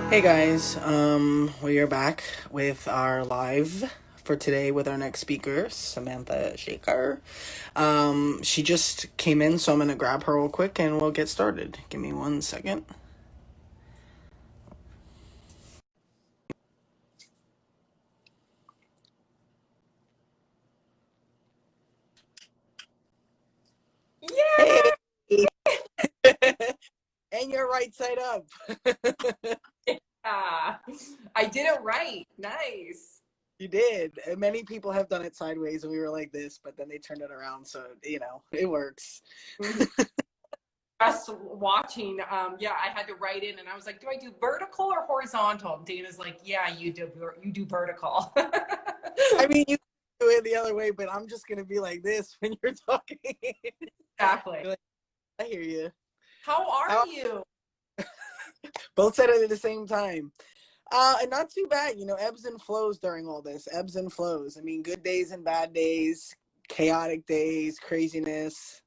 Hey guys, we are back with our live for today with our next speaker, Samantha Schacher. She just came in, so I'm gonna grab her real quick and we'll get started. Give me 1 second. Hey! Yeah. And you're right side up. I did it right. Nice. You did. And many people have done it sideways and we were like this, but then they turned it around, so, it works. Just watching, I had to write in and I was like, do I do vertical or horizontal? And Dana's like, yeah, you do vertical. I mean, you can do it the other way, but I'm just gonna be like this when you're talking. Exactly. Like, I hear you. How are How you? Both said it at the same time. And not too bad, ebbs and flows during all this. Ebbs and flows. I mean, good days and bad days, chaotic days, craziness.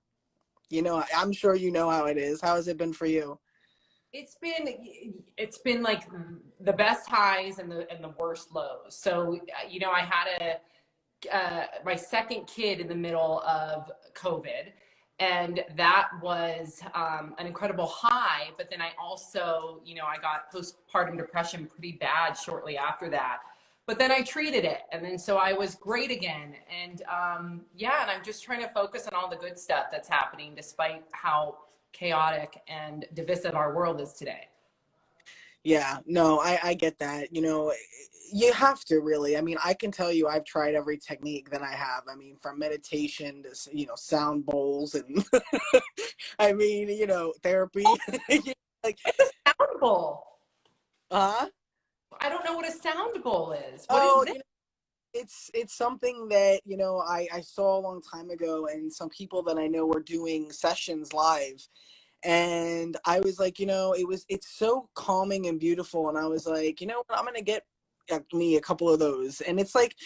I'm sure you know how it is. How has it been for you? It's been like the best highs and the worst lows. So I had my second kid in the middle of COVID. And that was an incredible high. But then I also, I got postpartum depression pretty bad shortly after that. But then I treated it. And then so I was great again. And and I'm just trying to focus on all the good stuff that's happening despite how chaotic and divisive our world is today. Yeah, no, I get that. You have to really. I mean, I can tell you I've tried every technique that I have. I mean, from meditation to, sound bowls and I mean, therapy. Like, What's a sound bowl? huh? I don't know what a sound bowl is. What is Oh, this? it's something that I saw a long time ago, and some people that I know were doing sessions live, and I was like, it's so calming and beautiful, and I was like, what, I'm gonna get me a couple of those. And it's like,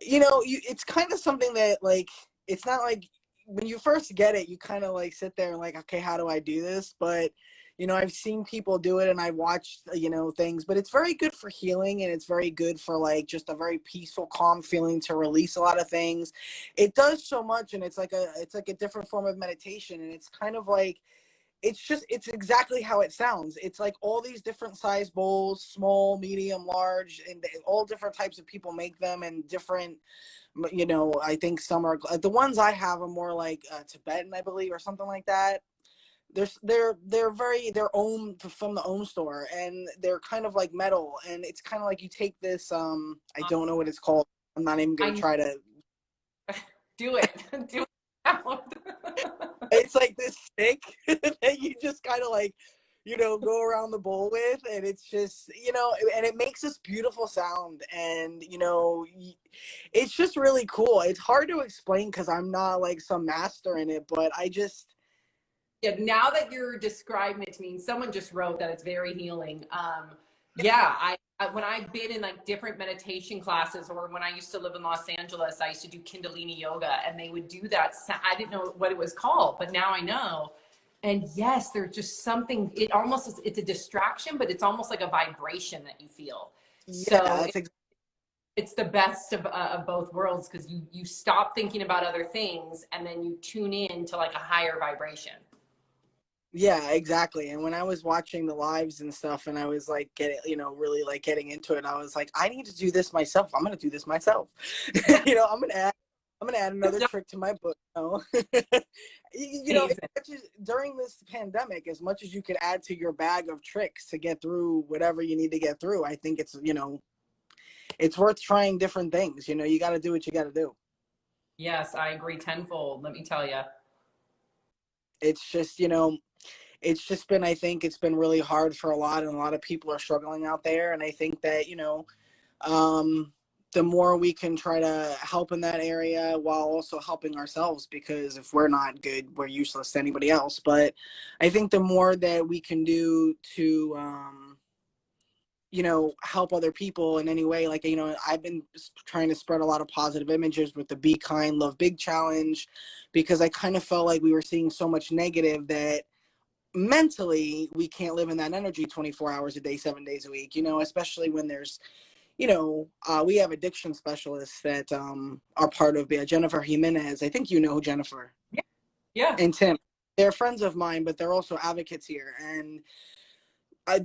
it's kind of something that, like, it's not like when you first get it, you kind of like sit there and like, okay, how do I do this? But I've seen people do it and I watched, things, but it's very good for healing, and it's very good for like just a very peaceful, calm feeling to release a lot of things. It does so much, and it's like a different form of meditation, and it's kind of like, it's exactly how it sounds. It's like all these different size bowls, small, medium, large, and all different types of people make them, and different, I think some are, the ones I have are more like Tibetan, I believe, or something like that. They're own from the own store, and they're kind of like metal, and it's kind of like you take this, I don't know what it's called. I'm not even gonna I try to. do it. Do it out. It's like this stick that you just kind of like, go around the bowl with, and it's just, and it makes this beautiful sound, and it's just really cool. It's hard to explain because I'm not like some master in it, but I just. Yeah, now that you're describing it to me, and someone just wrote that it's very healing. Yeah, when I've been in like different meditation classes, or when I used to live in Los Angeles, I used to do Kundalini yoga, and they would do that. I didn't know what it was called, but now I know. And yes, there's just something. It almost is, it's a distraction, but it's almost like a vibration that you feel. Yeah, So that's it's the best of both worlds, because you stop thinking about other things and then you tune in to like a higher vibration. Yeah, exactly. And when I was watching the lives and stuff, and I was like getting, really like getting into it, I was like, I need to do this myself. I'm gonna do this myself. I'm gonna add another trick to my book. Amazing. During this pandemic, as much as you could add to your bag of tricks to get through whatever you need to get through, I think it's worth trying different things. You got to do what you got to do. Yes, I agree tenfold. Let me tell you. It's just, it's just been, I think it's been really hard for a lot of people are struggling out there. And I think that, the more we can try to help in that area while also helping ourselves, because if we're not good, we're useless to anybody else. But I think the more that we can do to, help other people in any way, like, I've been trying to spread a lot of positive images with the Be Kind, Love Big challenge, because I kind of felt like we were seeing so much negative that mentally we can't live in that energy 24 hours a day, 7 days a week, you know, especially when there's, you know, we have addiction specialists that are part of Jennifer Jimenez. I think you know Jennifer. Yeah. And Tim. They're friends of mine, but they're also advocates here. And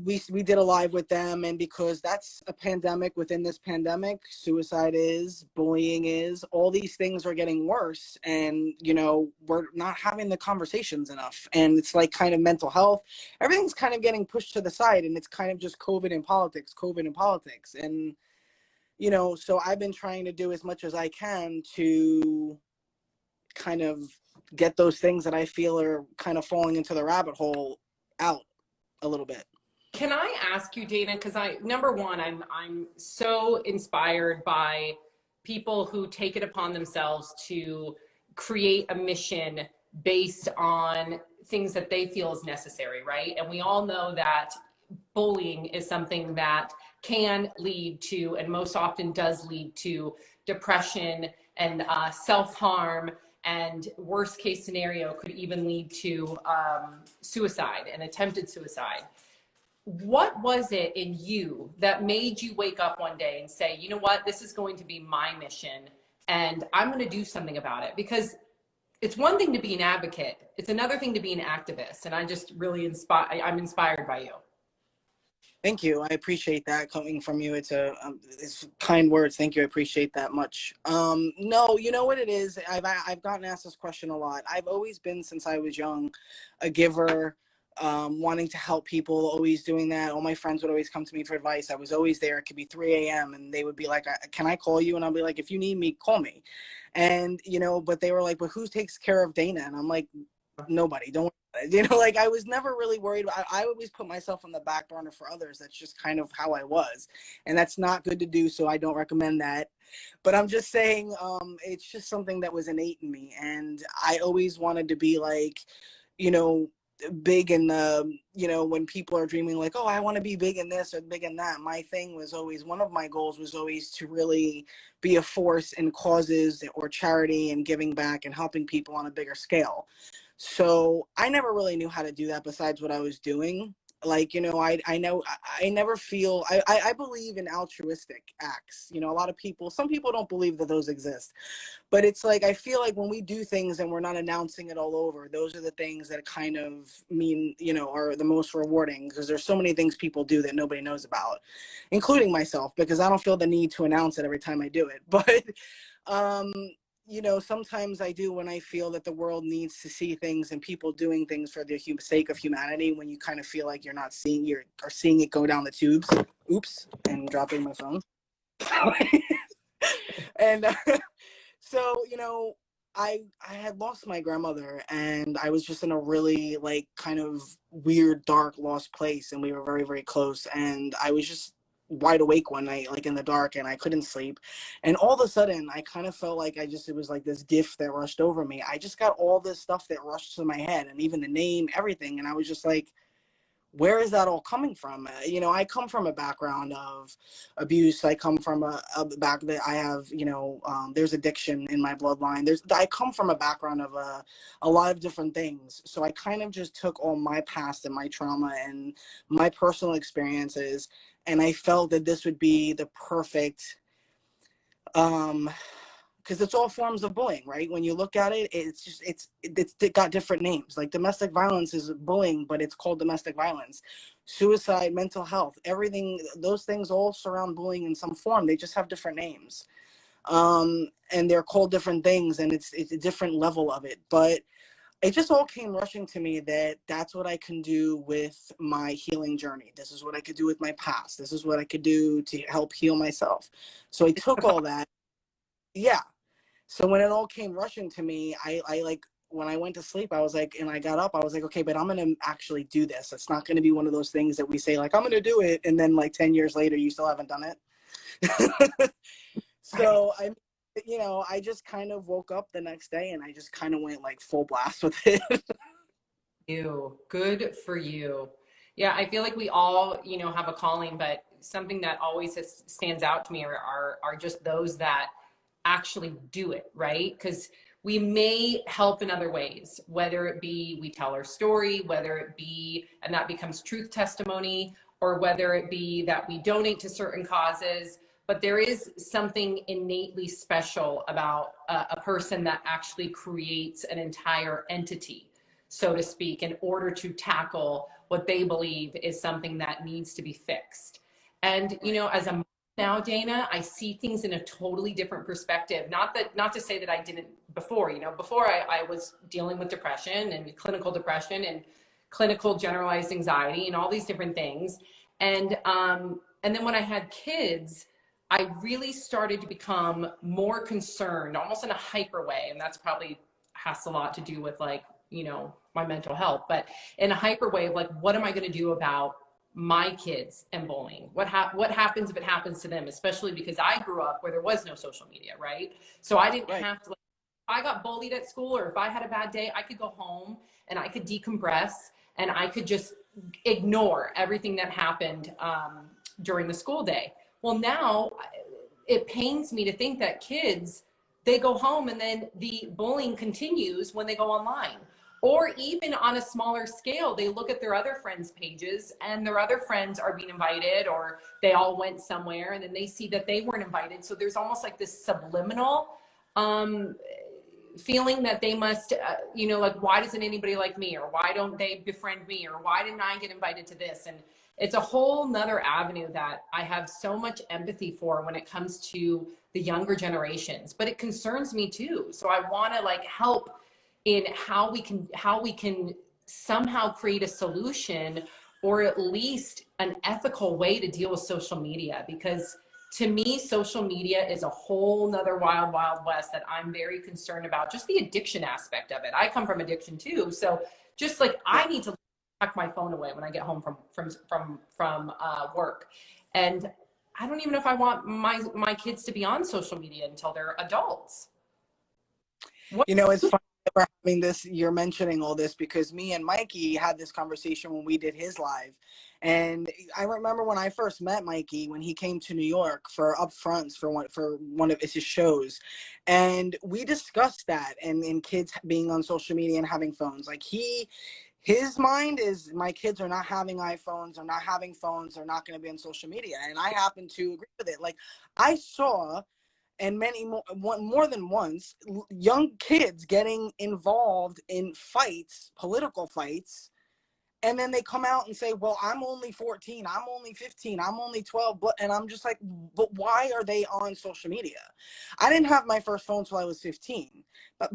we did a live with them, and because that's a pandemic within this pandemic, suicide is, bullying is, all these things are getting worse, and you know, we're not having the conversations enough, and it's like kind of mental health, everything's kind of getting pushed to the side, and it's kind of just COVID and politics, and you know, so I've been trying to do as much as I can to kind of get those things that I feel are kind of falling into the rabbit hole out a little bit. Can I ask you, Dana, because number one, I'm so inspired by people who take it upon themselves to create a mission based on things that they feel is necessary, right? And we all know that bullying is something that can lead to, and most often does lead to, depression and self-harm, and worst case scenario could even lead to suicide and attempted suicide. What was it in you that made you wake up one day and say, you know what, this is going to be my mission and I'm going to do something about it? Because it's one thing to be an advocate, it's another thing to be an activist. And I just really I'm inspired by you. Thank you. I appreciate that coming from you. It's kind words. Thank you. I appreciate that much. No, you know what it is? I've gotten asked this question a lot. I've always been, since I was young, a giver, wanting to help people, always doing that. All my friends would always come to me for advice. I was always there. It could be 3 a.m. and they would be like, can I call you? And I'll be like, if you need me, call me. And, you know, but they were like, but who takes care of Dana? And I'm like, nobody. Don't, you know, like I was never really worried. I always put myself on the back burner for others. That's just kind of how I was, and that's not good to do, so I don't recommend that. But I'm just saying, it's just something that was innate in me, and I always wanted to be like, you know, big in the, you know, when people are dreaming like, oh, I want to be big in this or big in that, my thing was always, one of my goals was always to really be a force in causes or charity and giving back and helping people on a bigger scale. So I never really knew how to do that besides what I was doing. Like, you know, I know I never feel, I believe in altruistic acts. You know, a lot of people, some people don't believe that those exist, but it's like, I feel like when we do things and we're not announcing it all over, those are the things that kind of mean, you know, are the most rewarding, because there's so many things people do that nobody knows about, including myself, because I don't feel the need to announce it every time I do it. But, you know, sometimes I do when I feel that the world needs to see things and people doing things for the sake of humanity, when you kind of feel like you're not seeing, are seeing it go down the tubes. Oops, and dropping my phone. And so, you know, I had lost my grandmother, and I was just in a really like kind of weird, dark, lost place, and we were very, very close, and I was just wide awake one night, like in the dark, and I couldn't sleep, and all of a sudden I kind of felt like it was like this gift that rushed over me. I just got all this stuff that rushed to my head, and even the name, everything, and I was just like, where is that all coming from? You know, I come from a background of abuse. I come from a back that I have, you know, there's addiction in my bloodline. I come from a background of a lot of different things. So I kind of just took all my past and my trauma and my personal experiences, and I felt that this would be the perfect, because it's all forms of bullying, right? When you look at it, it's got different names. Like domestic violence is bullying, but it's called domestic violence. Suicide, mental health, everything, those things all surround bullying in some form. They just have different names, and they're called different things, and it's a different level of it. But it just all came rushing to me that that's what I can do with my healing journey. This is what I could do with my past. This is what I could do to help heal myself. So I took all that. Yeah. So when it all came rushing to me, I like, when I went to sleep, I was like, and I got up, I was like, okay, but I'm going to actually do this. It's not going to be one of those things that we say like, I'm going to do it, and then like 10 years later, you still haven't done it. So you know, I just kind of woke up the next day and I just kind of went like full blast with it. You, good for you. Yeah, I feel like we all, you know, have a calling, but something that always stands out to me are just those that actually do it, right? Because we may help in other ways, whether it be we tell our story, whether it be, and that becomes truth testimony, or whether it be that we donate to certain causes. But there is something innately special about a person that actually creates an entire entity, so to speak, in order to tackle what they believe is something that needs to be fixed. And, you know, as a mom now, Dana, I see things in a totally different perspective. Not to say that I didn't before, you know, before I was dealing with depression and clinical generalized anxiety and all these different things. And then when I had kids, I really started to become more concerned, almost in a hyper way. And that's probably has a lot to do with, like, you know, my mental health, but in a hyper way of like, what am I going to do about my kids and bullying? What happens if it happens to them? Especially because I grew up where there was no social media, right? So I didn't have to, like, if I got bullied at school or if I had a bad day, I could go home and I could decompress and I could just ignore everything that happened during the school day. Well, now it pains me to think that kids, they go home and then the bullying continues when they go online. Or even on a smaller scale, they look at their other friends' pages and their other friends are being invited, or they all went somewhere and then they see that they weren't invited. So there's almost like this subliminal feeling that they must, you know, like, why doesn't anybody like me? Or why don't they befriend me? Or why didn't I get invited to this? And it's a whole nother avenue that I have so much empathy for when it comes to the younger generations, but it concerns me too. So I want to, like, help in how we can somehow create a solution, or at least an ethical way to deal with social media. Because to me, social media is a whole nother wild, wild west that I'm very concerned about, just the addiction aspect of it. I come from addiction too. So just like, I need to tuck my phone away when I get home from work. And I don't even know if I want my kids to be on social media until they're adults. You know, it's funny that we're having this, you're mentioning all this, because me and Mikey had this conversation when we did his live. And I remember when I first met Mikey, when he came to New York for upfronts for one of his shows. And we discussed that and kids being on social media and having phones. Like, his mind is, my kids are not having iPhones, they're not having phones, they're not going to be on social media. And I happen to agree with it. Like, I saw, and many more than once, young kids getting involved in fights, political fights, and then they come out and say, well, I'm only 14, I'm only 15, I'm only 12, and I'm just like, but why are they on social media? I didn't have my first phone until I was 15, but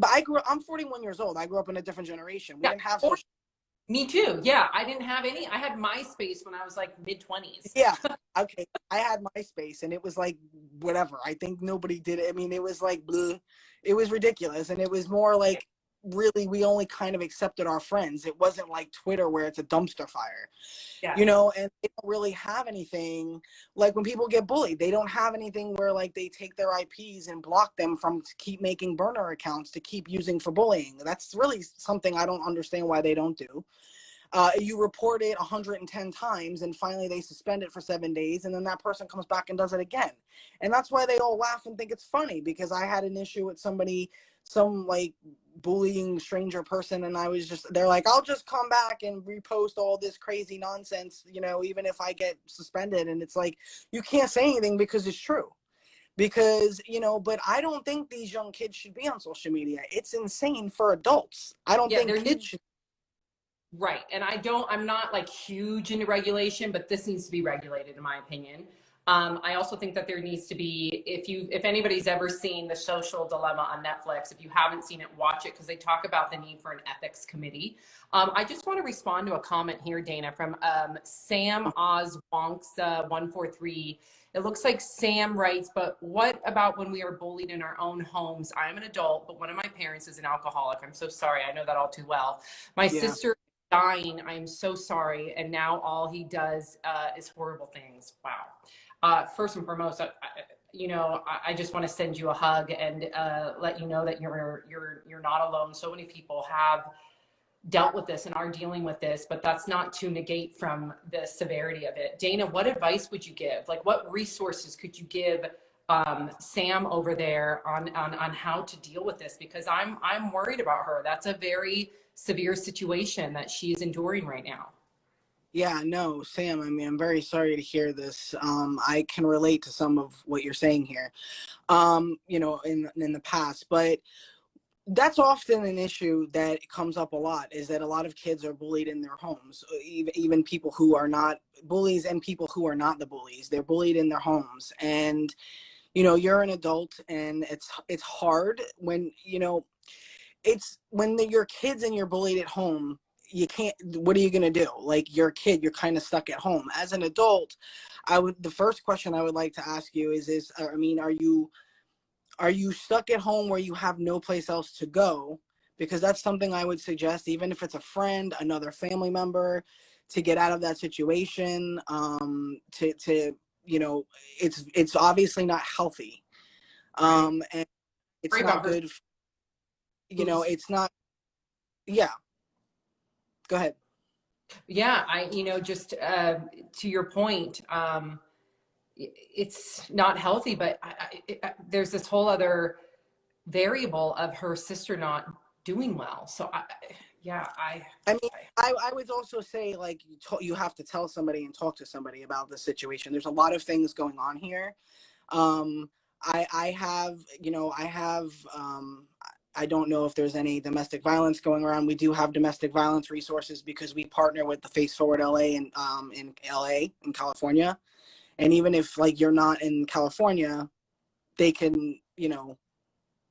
I'm 41 years old. I grew up in a different generation. We didn't have social. Me too. Yeah, I didn't have any. I had MySpace when I was like mid-20s. Yeah. Okay. I had MySpace and it was like, whatever. I think nobody did it. I mean, it was like, bleh. It was ridiculous. And it was more like, really, we only kind of accepted our friends. It wasn't like Twitter where it's a dumpster fire, you know, and they don't really have anything. Like, when people get bullied, they don't have anything where, like, they take their IPs and block them from to keep making burner accounts to keep using for bullying. That's really something I don't understand why they don't do. You report it 110 times and finally they suspend it for 7 days, and then that person comes back and does it again. And that's why they all laugh and think it's funny, because I had an issue with somebody, some like bullying stranger person, and I was just, they're like, I'll just come back and repost all this crazy nonsense, you know, even if I get suspended. And it's like, you can't say anything because it's true. Because, you know, but I don't think these young kids should be on social media. It's insane for adults. I don't think kids should. Right. And I'm not like huge into regulation, but this needs to be regulated in my opinion. I also think that there needs to be, if anybody's ever seen The Social Dilemma on Netflix, if you haven't seen it, watch it, because they talk about the need for an ethics committee. I just want to respond to a comment here, Dana, from Sam Oz Wonks 143. It looks like Sam writes, but what about when we are bullied in our own homes? I am an adult, but one of my parents is an alcoholic. I'm so sorry. I know that all too well. My sister dying. I am so sorry. And now all he does is horrible things. Wow. First and foremost, I just want to send you a hug and let you know that you're not alone. So many people have dealt with this and are dealing with this, but that's not to negate from the severity of it. Dana, what advice would you give? Like, what resources could you give Sam over there on how to deal with this, because I'm worried about her. That's a very severe situation that she is enduring right now. Yeah, no, Sam, I mean, I'm very sorry to hear this. I can relate to some of what you're saying here, in the past, but that's often an issue that comes up a lot, is that a lot of kids are bullied in their homes. Even people who are not bullies and people who are not the bullies, they're bullied in their homes. And, you're an adult, and it's hard when, it's when you're kids and you're bullied at home. You can't, what are you going to do? Like, you're a kid, you're kind of stuck at home. As an adult, the first question I would like to ask you is, I mean, are you stuck at home where you have no place else to go? Because that's something I would suggest, even if it's a friend, another family member, to get out of that situation. It's obviously not healthy. Right. And it's Worry not about her. good. It's not. Yeah. Go ahead. Yeah, just to your point, it's not healthy, but there's this whole other variable of her sister not doing well. So I mean, I would also say, like, you have to tell somebody and talk to somebody about the situation. There's a lot of things going on here. Um, I have, I don't know if there's any domestic violence going around. We do have domestic violence resources because we partner with the Face Forward LA in LA, in California. And even if, like, you're not in California, they can,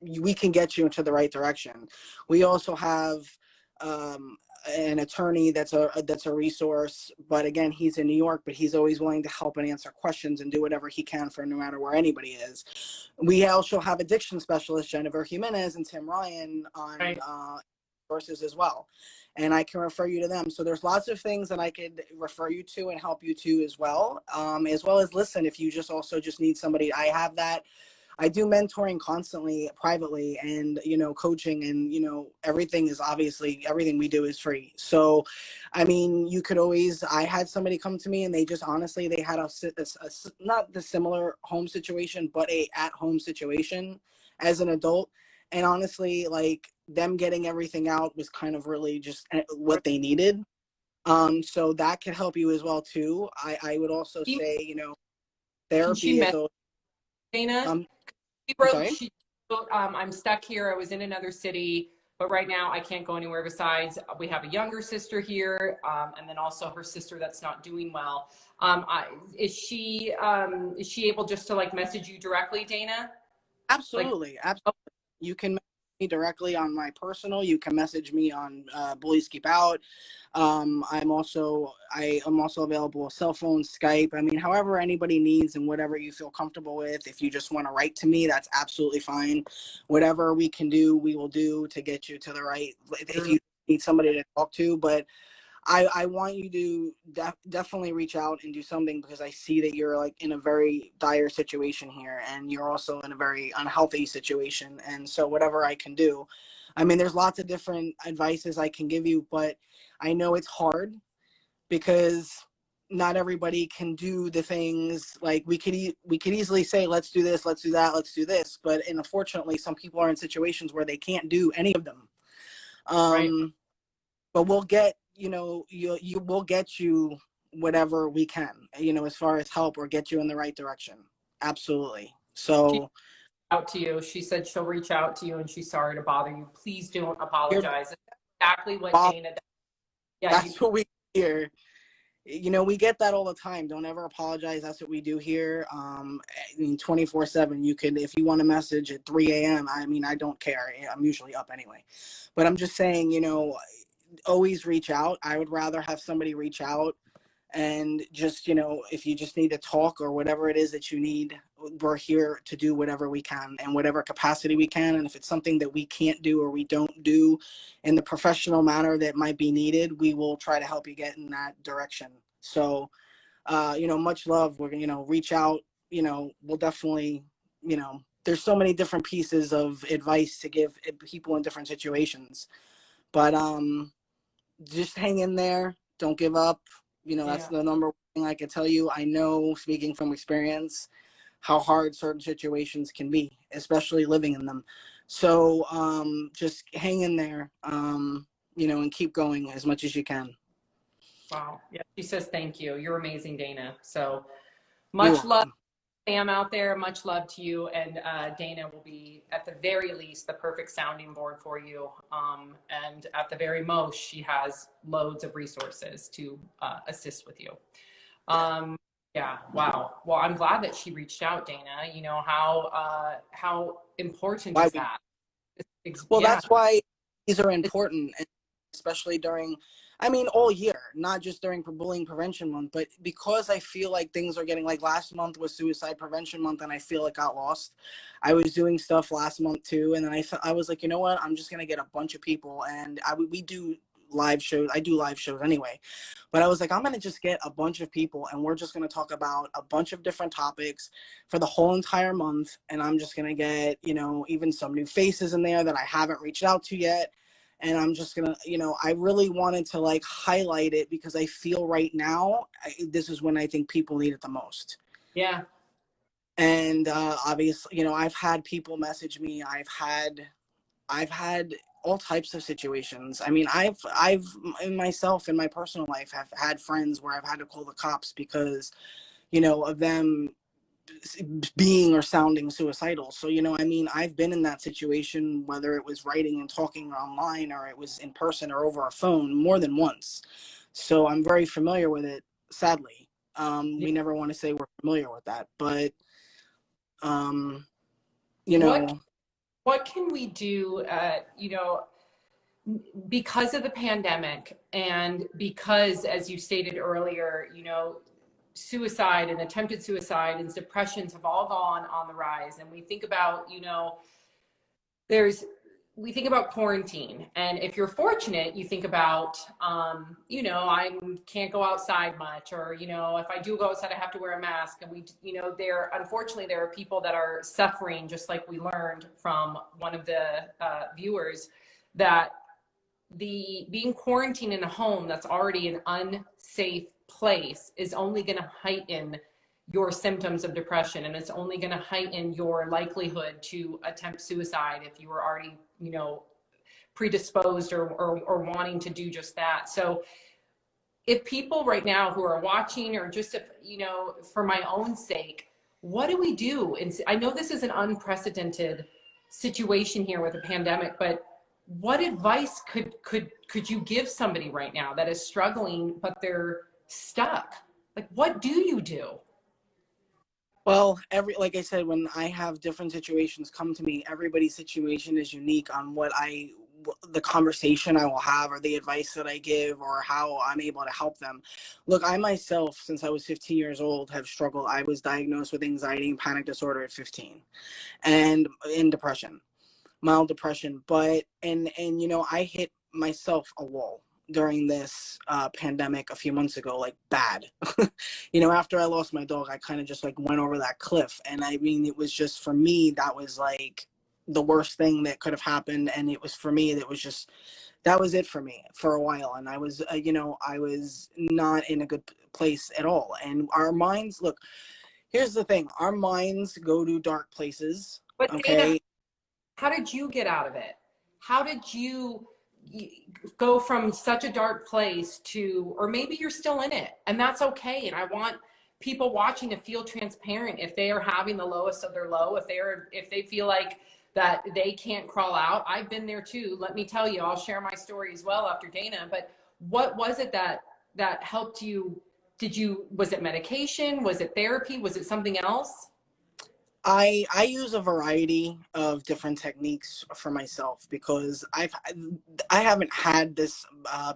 we can get you into the right direction. We also have um, an attorney that's a resource, but again, he's in New York, but he's always willing to help and answer questions and do whatever he can for no matter where anybody is. We also have addiction specialist Jennifer Jimenez and Tim Ryan on right. resources as well, and I can refer you to them. So there's lots of things that I could refer you to and help you to as well as listen. If you just need somebody, I have that. I do mentoring constantly, privately, and, coaching, and, everything we do is free. So, I mean, I had somebody come to me, and they just, honestly, they had not the similar home situation, but a at-home situation as an adult. And honestly, like, them getting everything out was kind of really just what they needed. So that could help you as well too. I would also say, She therapy is met Dana. um I'm sorry. She wrote, I'm stuck here. I was in another city, but right now I can't go anywhere besides we have a younger sister here, and then also her sister that's not doing well. Is she able just to like message you directly, Dana? Like, Absolutely, absolutely. You can message me directly on my personal. You can message me on Bullies Keep Out. I am also available with cell phone, Skype. I mean, however anybody needs and whatever you feel comfortable with. If you just want to write to me, that's absolutely fine. Whatever we can do, we will do to get you to the right. If you need somebody to talk to, but I want you to definitely reach out and do something, because I see that you're, like, in a very dire situation here, and you're also in a very unhealthy situation. And so whatever I can do, I mean, there's lots of different advices I can give you, but I know it's hard because not everybody can do the things. Like, we could easily say, let's do this, let's do that, let's do this. But unfortunately, some people are in situations where they can't do any of them. right. But we'll get, you will get you whatever we can, as far as help, or get you in the right direction. Absolutely. She So out to you. She said she'll reach out to you and she's sorry to bother you. Please don't you're apologize. It's exactly what Dana does. Yeah, that's what we hear. We get that all the time. Don't ever apologize. That's what we do here. I mean, 24/7. You can, if you want to message at 3 a.m. I mean, I don't care. I'm usually up anyway. But I'm just saying, always reach out. I would rather have somebody reach out, and just, if you just need to talk or whatever it is that you need, we're here to do whatever we can in whatever capacity we can. And if it's something that we can't do or we don't do in the professional manner that might be needed, we will try to help you get in that direction. So, much love. We're going to, reach out. We'll definitely, there's so many different pieces of advice to give people in different situations, but just hang in there. Don't give up. That's yeah. the number one thing I can tell you. I know, speaking from experience, how hard certain situations can be, especially living in them. So just hang in there, and keep going as much as you can. Wow. Yeah. She says thank you. You're amazing, Dana. So You're much love, welcome. Sam, out there. Much love to you. And Dana will be, at the very least, the perfect sounding board for you. And at the very most, she has loads of resources to assist with you. Yeah. Wow. Well, I'm glad that she reached out, Dana. You know, how important Why is we that? Well, Yeah. that's why these are important, and especially during, I mean, all year, not just during Bullying Prevention Month, but because I feel like things are getting, like last month was Suicide Prevention Month, and I feel it got lost. I was doing stuff last month too, and then I was like, you know what, I'm just gonna get a bunch of people, and we do live shows. I do live shows anyway, but I was like, I'm gonna just get a bunch of people, and we're just gonna talk about a bunch of different topics for the whole entire month, and I'm just gonna get, even some new faces in there that I haven't reached out to yet. And I'm just gonna, I really wanted to like highlight it because I feel right now this is when I think people need it the most. Yeah. And obviously, I've had people message me. I've had all types of situations. I mean, I've in myself, in my personal life, have had friends where I've had to call the cops because, of them being or sounding suicidal. So, I mean, I've been in that situation, whether it was writing and talking online or it was in person or over a phone, more than once. So I'm very familiar with it, sadly. We never want to say we're familiar with that, but, you What know, what can we do, because of the pandemic and because, as you stated earlier, suicide and attempted suicide and depressions have all gone on the rise. And we think about, there's, we think about quarantine. And if you're fortunate, you think about, I can't go outside much, or, if I do go outside, I have to wear a mask. And unfortunately, there are people that are suffering, just like we learned from one of the viewers, that being quarantined in a home that's already an unsafe place is only going to heighten your symptoms of depression, and it's only going to heighten your likelihood to attempt suicide if you were already predisposed or wanting to do just that. So if people right now who are watching, or just if for my own sake, what do we do? And I know this is an unprecedented situation here with a pandemic, but what advice could you give somebody right now that is struggling but they're stuck? Like, what do you do? well, like I said, when I have different situations come to me, everybody's situation is unique on the conversation I will have, or the advice that I give, or how I'm able to help them. Look, I myself, since I was 15 years old, have struggled. I was diagnosed with anxiety and panic disorder at 15, and in depression, mild depression. But, and I hit myself a wall during this pandemic a few months ago, like bad. After I lost my dog, I kind of just like went over that cliff. And I mean, it was just, for me, that was like the worst thing that could have happened. And it was, for me, that was it for me for a while. And I was, I was not in a good place at all. And our minds, look, here's the thing, our minds go to dark places. But Dana, Okay. how did you get out of it? How did you go from such a dark place to, or maybe you're still in it, and that's okay. And I want people watching to feel transparent if they are having the lowest of their low, if they feel like that they can't crawl out. I've been there too. Let me tell you, I'll share my story as well after Dana. But what was it that helped you? Was it medication? Was it therapy? Was it something else? I use a variety of different techniques for myself, because I haven't had this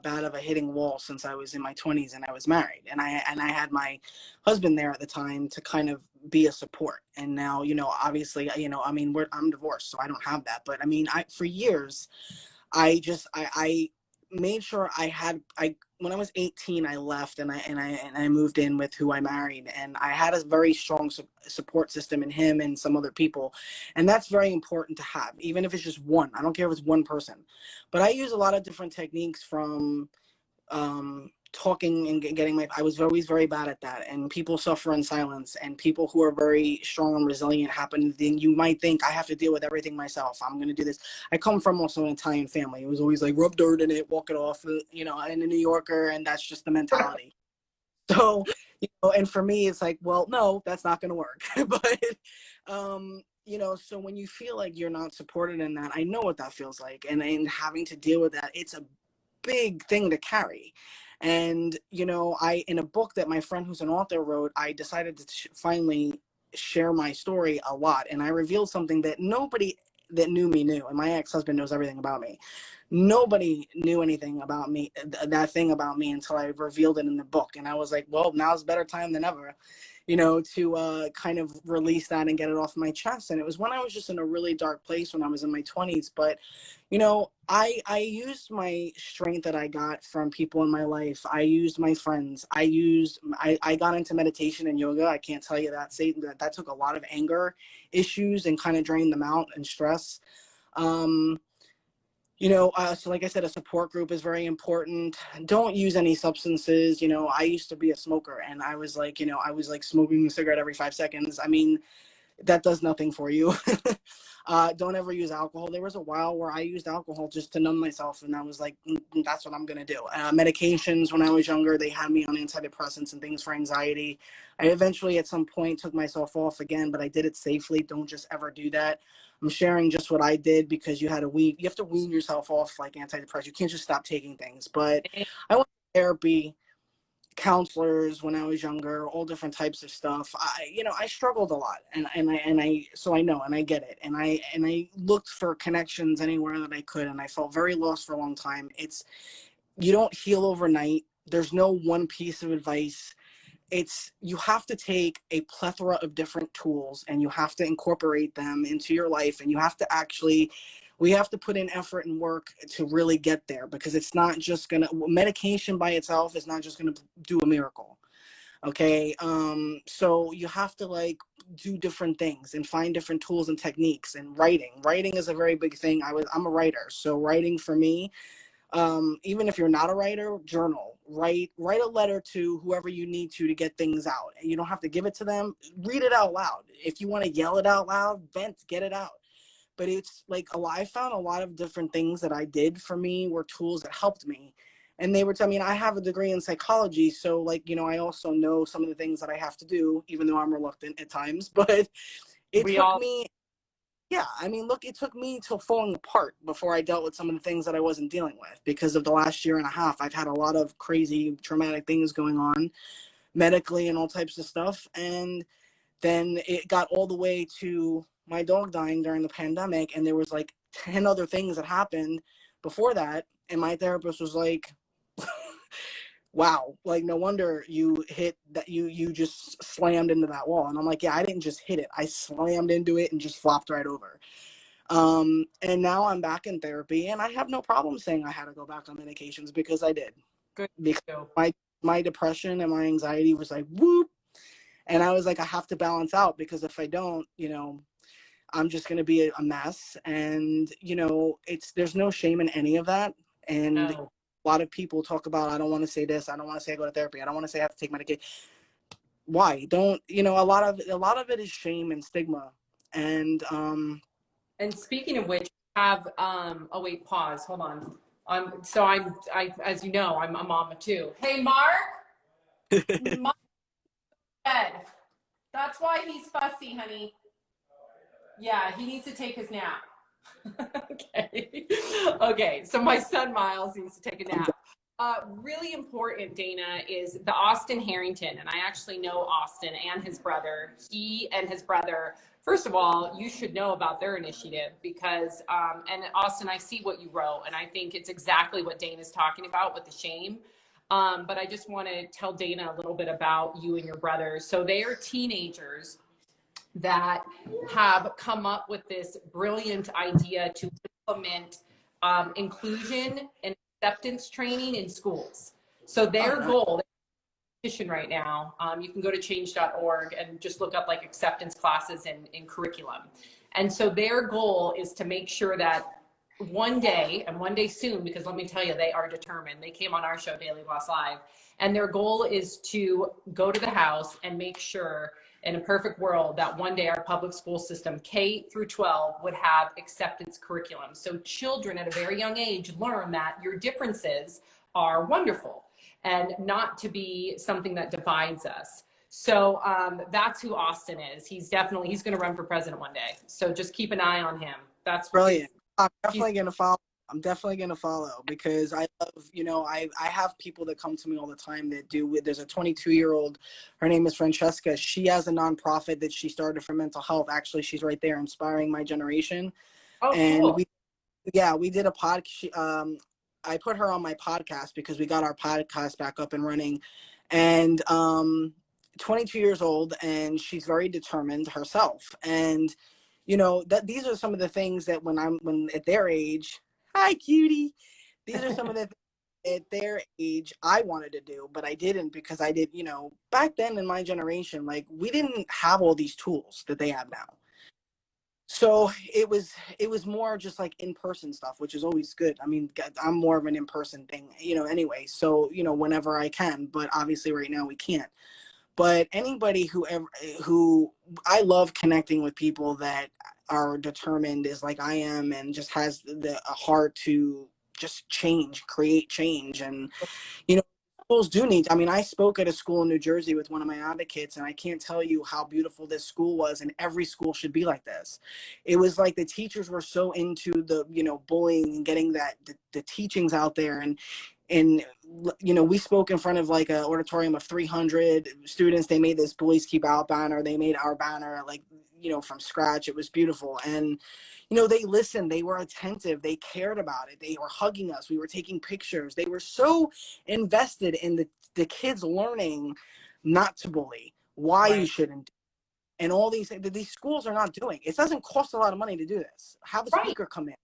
bad of a hitting wall since I was in my 20s and I was married, and I had my husband there at the time to kind of be a support. And now, obviously, I mean, I'm divorced, so I don't have that. But I mean, for years, I made sure when I was 18, I left, and I moved in with who I married, and I had a very strong support system in him and some other people. And that's very important to have, even if it's just one. I don't care if it's one person, but I use a lot of different techniques, from talking and getting I was always very bad at that. And people suffer in silence, and people who are very strong and resilient happen. Then you might think, I have to deal with everything myself. I'm going to do this. I come from also an Italian family. It was always like rub dirt in it, walk it off, you know, and a New Yorker. And that's just the mentality. So, you know, and for me, it's like, well, no, that's not going to work. But, you know, so when you feel like you're not supported in that, I know what that feels like. And having to deal with that, it's a big thing to carry. And, you know, in a book that my friend who's an author wrote, I decided to finally share my story a lot. And I revealed something that nobody that knew me knew. And my ex-husband knows everything about me. Nobody knew anything about me, that thing about me, until I revealed it in the book. And I was like, well, now's a better time than ever, you know, to kind of release that and get it off my chest. And it was when I was just in a really dark place when I was in my 20s. But, you know, I used my strength that I got from people in my life. I used my friends. I got into meditation and yoga. I can't tell you that, Satan, that took a lot of anger issues and kind of drained them out, and stress. You know, so like I said, a support group is very important. Don't use any substances. You know, I used to be a smoker, and I was like, you know, I was like smoking a cigarette every 5 seconds. I mean, that does nothing for you. Don't ever use alcohol. There was a while where I used alcohol just to numb myself, and I was like, that's what I'm going to do. Medications, when I was younger, they had me on antidepressants and things for anxiety. I eventually at some point took myself off again, but I did it safely. Don't just ever do that. I'm sharing just what I did because you have to wean yourself off like antidepressants. You can't just stop taking things. But I went to therapy, counselors when I was younger, all different types of stuff. I struggled a lot, and so I know, and I get it. And I looked for connections anywhere that I could, and I felt very lost for a long time. You don't heal overnight. There's no one piece of advice. You have to take a plethora of different tools, and you have to incorporate them into your life, and we have to put in effort and work to really get there, because it's not just medication by itself is not just gonna do a miracle. Okay. So you have to like do different things and find different tools and techniques. And writing is a very big thing. I'm a writer, so writing for me, even if you're not a writer, journal, write a letter to whoever you need to get things out. And you don't have to give it to them. Read it out loud. If you want to yell it out loud, get it out. But it's like I found a lot of different things that I did for me were tools that helped me. And they were telling me, I have a degree in psychology, so like, you know, I also know some of the things that I have to do, even though I'm reluctant at times. But it took me, yeah, I mean, look, it took me till falling apart before I dealt with some of the things that I wasn't dealing with, because of the last year and a half. I've had a lot of crazy traumatic things going on medically and all types of stuff. And then it got all the way to my dog dying during the pandemic. And there was like 10 other things that happened before that. And my therapist was like, wow, like no wonder you hit that, you just slammed into that wall. And I'm like, yeah, I didn't just hit it. I slammed into it and just flopped right over. And now I'm back in therapy, and I have no problem saying I had to go back on medications, because I did. Good. Because my depression and my anxiety was like, whoop. And I was like, I have to balance out, because if I don't, you know, I'm just going to be a mess. And, you know, there's no shame in any of that. And a lot of people talk about, I don't want to say this. I don't want to say I go to therapy. I don't want to say I have to take medication. Why? Don't, you know, a lot of it is shame and stigma. And speaking of which, have, oh wait, pause, hold on. So I, as you know, I'm a mama too. Hey, Mark, Mark's dead. That's why he's fussy, honey. Yeah, he needs to take his nap. Okay. So my son Miles needs to take a nap. Really important, Dana, is the Austin Harrington. And I actually know Austin and his brother. He and his brother, first of all, you should know about their initiative, because, and Austin, I see what you wrote, and I think it's exactly what Dana's talking about with the shame. But I just want to tell Dana a little bit about you and your brothers. So they are teenagers that have come up with this brilliant idea to implement inclusion and acceptance training in schools. So their goal, petition right now, you can go to change.org and just look up like acceptance classes in curriculum. And so their goal is to make sure that one day, and one day soon, because let me tell you, they are determined. They came on our show, Daily Boss Live, and their goal is to go to the House and make sure, in a perfect world, that one day our public school system, K through 12, would have acceptance curriculum. So children at a very young age learn that your differences are wonderful and not to be something that divides us. So that's who Austin is. He's going to run for president one day. So just keep an eye on him. That's Brilliant. I'm definitely going to follow. I'm definitely going to follow because I love, you know, I have people that come to me all the time that do, there's a 22-year-old, her name is Francesca. She has a nonprofit that she started for mental health. Actually, she's right there, Inspiring My Generation. Oh, And cool. we did a I put her on my podcast because we got our podcast back up and running. And 22 years old, and she's very determined herself. And you know, that these are some of the things that when at their age, hi cutie, these are some of the things at their age I wanted to do, but I didn't because I did, you know, back then in my generation, like we didn't have all these tools that they have now. So it was more just like in-person stuff, which is always good. I mean, I'm more of an in-person thing, you know, anyway. So, you know, whenever I can, but obviously right now we can't. But anybody who I love connecting with people that are determined is like I am and just has a heart to just create change. And, you know, schools do need, I mean, I spoke at a school in New Jersey with one of my advocates, and I can't tell you how beautiful this school was, and every school should be like this. It was like the teachers were so into the, you know, bullying and getting the teachings out there. And you know, we spoke in front of like an auditorium of 300 students. They made this Bullies Keep Out banner. They made our banner, like, you know, from scratch. It was beautiful. And, you know, they listened. They were attentive. They cared about it. They were hugging us. We were taking pictures. They were so invested in the kids learning not to bully, why you shouldn't. And all these schools are not doing. It doesn't cost a lot of money to do this. Have a speaker come in.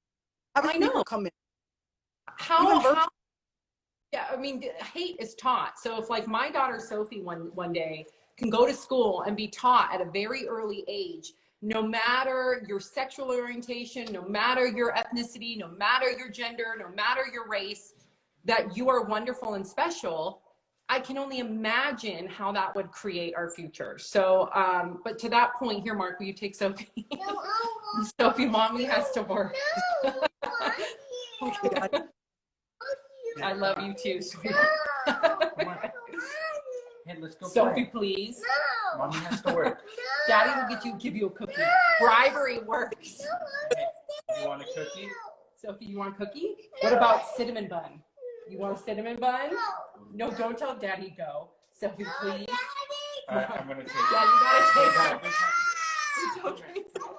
Have a speaker come in. How yeah, I mean, hate is taught. So if like my daughter Sophie one day can go to school and be taught at a very early age, no matter your sexual orientation, no matter your ethnicity, no matter your gender, no matter your race, that you are wonderful and special, I can only imagine how that would create our future. So, but to that point here, Mark, will you take Sophie? Sophie, mommy has to work. I love you too, sweetheart. Hey, let's go Sophie, play. please. No. Mommy has to work. Daddy will give you a cookie. Bribery works. Hey, you want a cookie? Sophie, you want a cookie? What about cinnamon bun? You want a cinnamon bun? No, don't tell Daddy go. Sophie, please. I'm going to take it. Yeah, you gotta take it. It's okay. It's okay.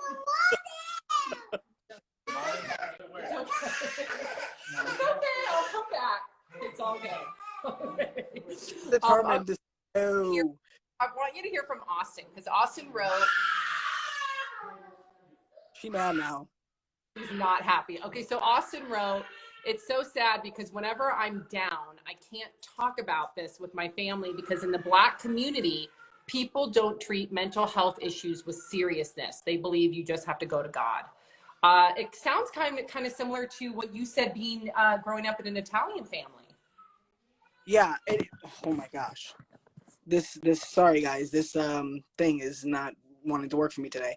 It's okay. I'll come back. It's all good. Determined to I want you to hear from Austin, because Austin wrote. She mad now. He's not happy. Okay, so Austin wrote, it's so sad because whenever I'm down, I can't talk about this with my family because in the Black community, people don't treat mental health issues with seriousness. They believe you just have to go to God. It sounds kind of similar to what you said being growing up in an Italian family. Yeah. Oh my gosh. This sorry guys, this thing is not wanting to work for me today.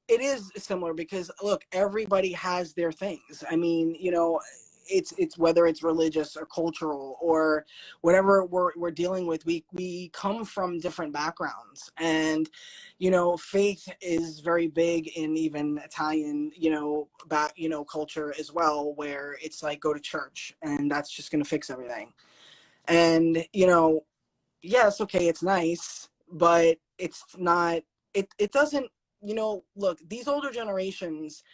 It is similar because look, everybody has their things. I mean, you know, it's whether it's religious or cultural or whatever we're dealing with, we come from different backgrounds. And you know, faith is very big in even Italian, you know, culture as well, where it's like go to church and that's just going to fix everything. And you know, yes, okay, it's nice, but it's not, it doesn't, you know, look, these older generations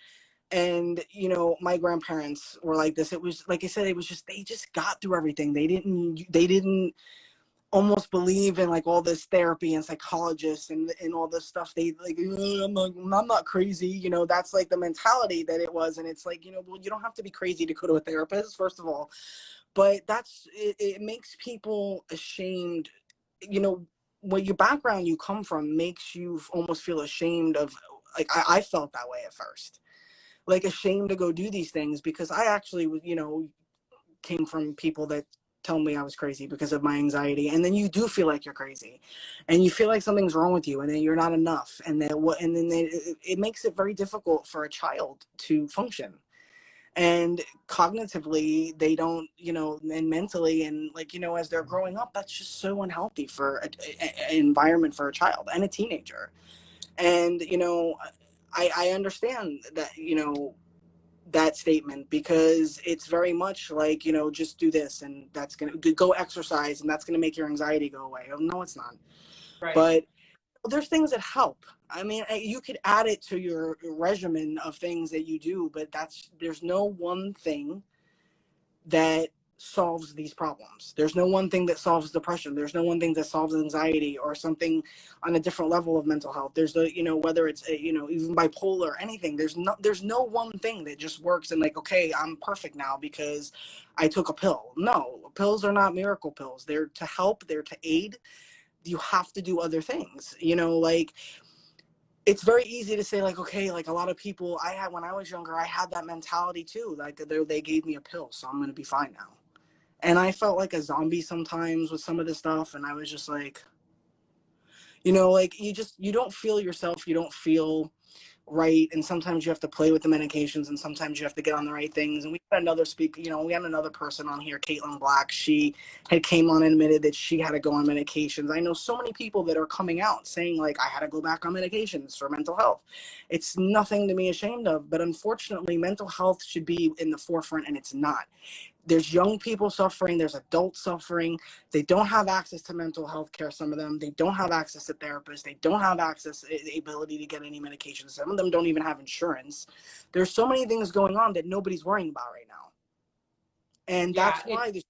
and, you know, my grandparents were like this. It was, like I said, it was just, they just got through everything. They didn't almost believe in like all this therapy and psychologists and all this stuff. They like, I'm not crazy. You know, that's like the mentality that it was. And it's like, you know, well, you don't have to be crazy to go to a therapist, first of all. But it makes people ashamed. You know, what your background you come from makes you almost feel ashamed of, like, I felt that way at first. like ashamed to go do these things, because I actually, you know, came from people that tell me I was crazy because of my anxiety. And then you do feel like you're crazy, and you feel like something's wrong with you, and then you're not enough. And then it makes it very difficult for a child to function. And cognitively, they don't, you know, and mentally, and like, you know, as they're growing up, that's just so unhealthy for an environment for a child and a teenager. And, you know, I understand that, you know, that statement, because it's very much like, you know, just do this and that's going to go exercise and that's going to make your anxiety go away. Oh, no, it's not. Right. But there's things that help. I mean, you could add it to your regimen of things that you do, but there's no one thing that solves these problems. There's no one thing that solves depression. There's no one thing that solves anxiety or something on a different level of mental health. There's the, you know, whether it's, you know, even bipolar, anything, there's no one thing that just works and like, okay, I'm perfect now because I took a pill. No, pills are not miracle pills. They're to help, they're to aid. You have to do other things, you know, like, it's very easy to say like, okay, like a lot of people I had when I was younger, I had that mentality too. Like they gave me a pill, so I'm going to be fine now. And I felt like a zombie sometimes with some of this stuff. And I was just like, you know, like you don't feel yourself. You don't feel right. And sometimes you have to play with the medications, and sometimes you have to get on the right things. And we had another speaker, you know, we had another person on here, Caitlin Black. She had came on and admitted that she had to go on medications. I know so many people that are coming out saying like, I had to go back on medications for mental health. It's nothing to be ashamed of, but unfortunately mental health should be in the forefront, and it's not. There's young people suffering, there's adults suffering. They don't have access to mental health care, some of them. They don't have access to therapists. They don't have access, the ability to get any medications. Some of them don't even have insurance. There's so many things going on that nobody's worrying about right now. And that's why the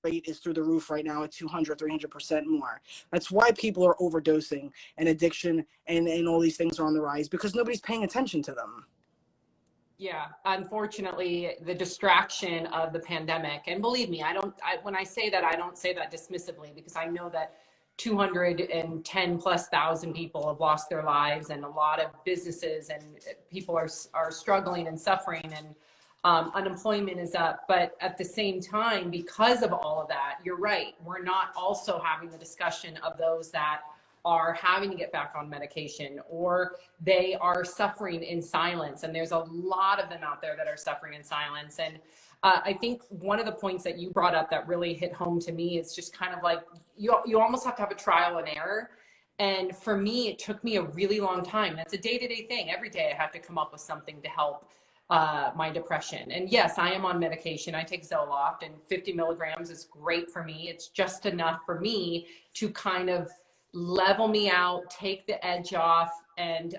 rate is through the roof right now at 200, 300% more. That's why people are overdosing, and addiction and all these things are on the rise, because nobody's paying attention to them. Yeah, unfortunately, the distraction of the pandemic, and believe me, when I say that, I don't say that dismissively, because I know that 210 plus thousand people have lost their lives, and a lot of businesses and people are struggling and suffering, and unemployment is up. But at the same time, because of all of that, you're right, we're not also having the discussion of those that are having to get back on medication, or they are suffering in silence. And there's a lot of them out there that are suffering in silence. And I think one of the points that you brought up that really hit home to me is just kind of like, you almost have to have a trial and error. And for me, it took me a really long time. That's a day-to-day thing. Every day I have to come up with something to help my depression. And yes, I am on medication. I take Zoloft, and 50 milligrams is great for me. It's just enough for me to kind of level me out, take the edge off, and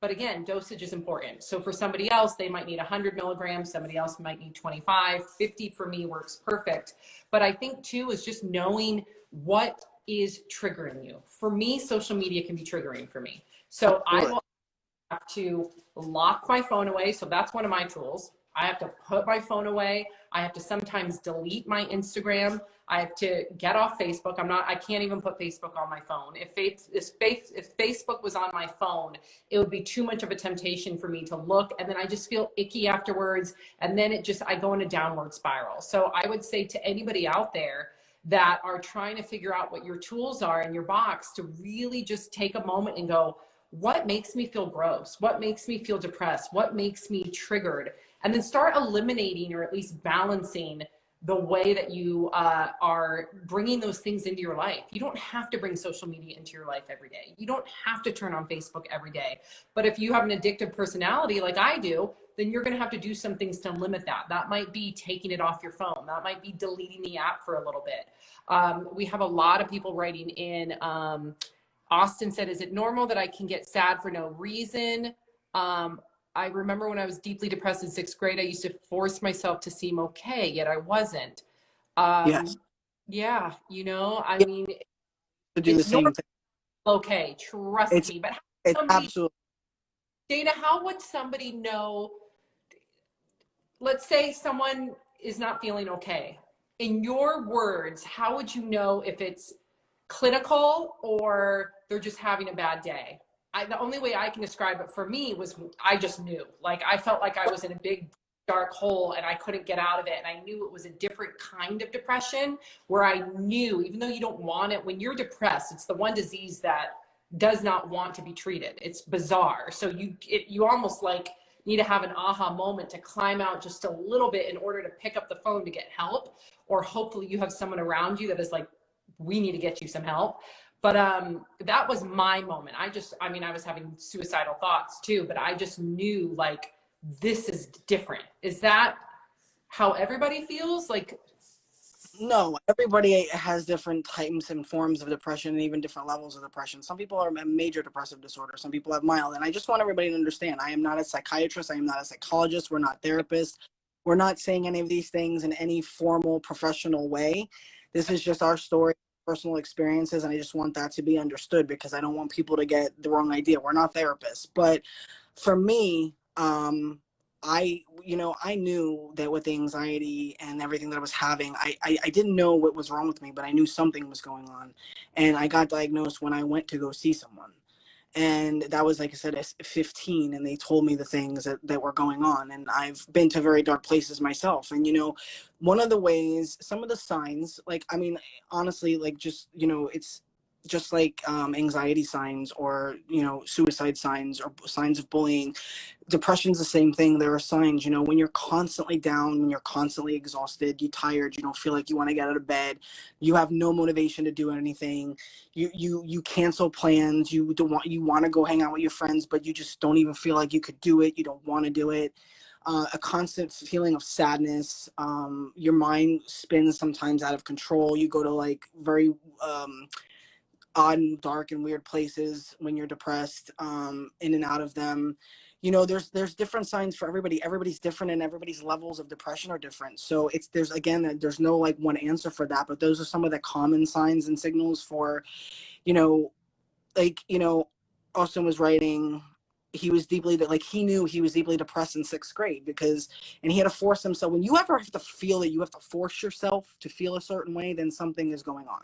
but again, dosage is important. So for somebody else, they might need 100 milligrams, somebody else might need 25, 50 for me works perfect. But I think too is just knowing what is triggering you. For me, social media can be triggering for me. So I will have to lock my phone away. So that's one of my tools. I have to put my phone away. I have to sometimes delete my Instagram. I have to get off Facebook. I can't even put Facebook on my phone. If Facebook was on my phone, it would be too much of a temptation for me to look. And then I just feel icky afterwards. And then I go in a downward spiral. So I would say to anybody out there that are trying to figure out what your tools are in your box, to really just take a moment and go, what makes me feel gross? What makes me feel depressed? What makes me triggered? And then start eliminating, or at least balancing, the way that you are bringing those things into your life. You don't have to bring social media into your life every day. You don't have to turn on Facebook every day. But if you have an addictive personality like I do, then you're going to have to do some things to limit that. That might be taking it off your phone. That might be deleting the app for a little bit. We have a lot of people writing in. Austin said, is it normal that I can get sad for no reason? I remember when I was deeply depressed in 6th grade, I used to force myself to seem okay, yet I wasn't. Yes. Yeah, you know, I mean, To do the it's same normal, thing. okay, trust me. But It's absolutely. Dana, how would somebody know, let's say someone is not feeling okay. In your words, how would you know if it's clinical or they're just having a bad day? the only way I can describe it for me was I just knew. Like, I felt like I was in a big dark hole and I couldn't get out of it. And I knew it was a different kind of depression where I knew, even though you don't want it, when you're depressed, it's the one disease that does not want to be treated. It's bizarre. So you almost like need to have an aha moment to climb out just a little bit in order to pick up the phone to get help, or hopefully you have someone around you that is like, we need to get you some help. But that was my moment. I mean, I was having suicidal thoughts too, but I just knew like, this is different. Is that how everybody feels? Like, No, everybody has different types and forms of depression and even different levels of depression. Some people are major depressive disorder. Some people have mild. And I just want everybody to understand, I am not a psychiatrist. I am not a psychologist. We're not therapists. We're not saying any of these things in any formal professional way. This is just our story, personal experiences. And I just want that to be understood because I don't want people to get the wrong idea. We're not therapists. But for me, I knew that with the anxiety and everything that I was having, I didn't know what was wrong with me, but I knew something was going on. And I got diagnosed when I went to go see someone. And that was, like I said, at 15, and they told me the things that were going on. And I've been to very dark places myself. And, one of the ways, some of the signs, like, I mean, honestly, like just, it's just like anxiety signs or, suicide signs or signs of bullying. Depression's the same thing. There are signs, when you're constantly down, when you're constantly exhausted, you're tired, you don't feel like you want to get out of bed, you have no motivation to do anything, you cancel plans, you want to go hang out with your friends, but you just don't even feel like you could do it, you don't want to do it. A constant feeling of sadness, your mind spins sometimes out of control, you go to like very odd and dark and weird places when you're depressed, in and out of them. There's different signs for everybody. Everybody's different and everybody's levels of depression are different. So there's no like one answer for that, but those are some of the common signs and signals for, Austin was writing, he knew he was deeply depressed in 6th grade and he had to force himself. When you ever have to feel that you have to force yourself to feel a certain way, then something is going on.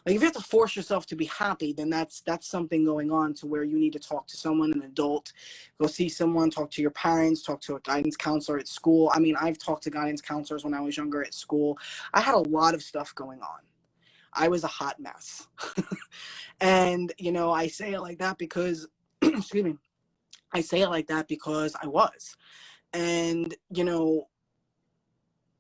Like if you have to force yourself to be happy, then that's something going on to where you need to talk to someone, an adult, go see someone, talk to your parents, talk to a guidance counselor at school. I mean, I've talked to guidance counselors when I was younger at school. I had a lot of stuff going on. I was a hot mess. And, I say it like that because, excuse me, I say it like that because I was. And,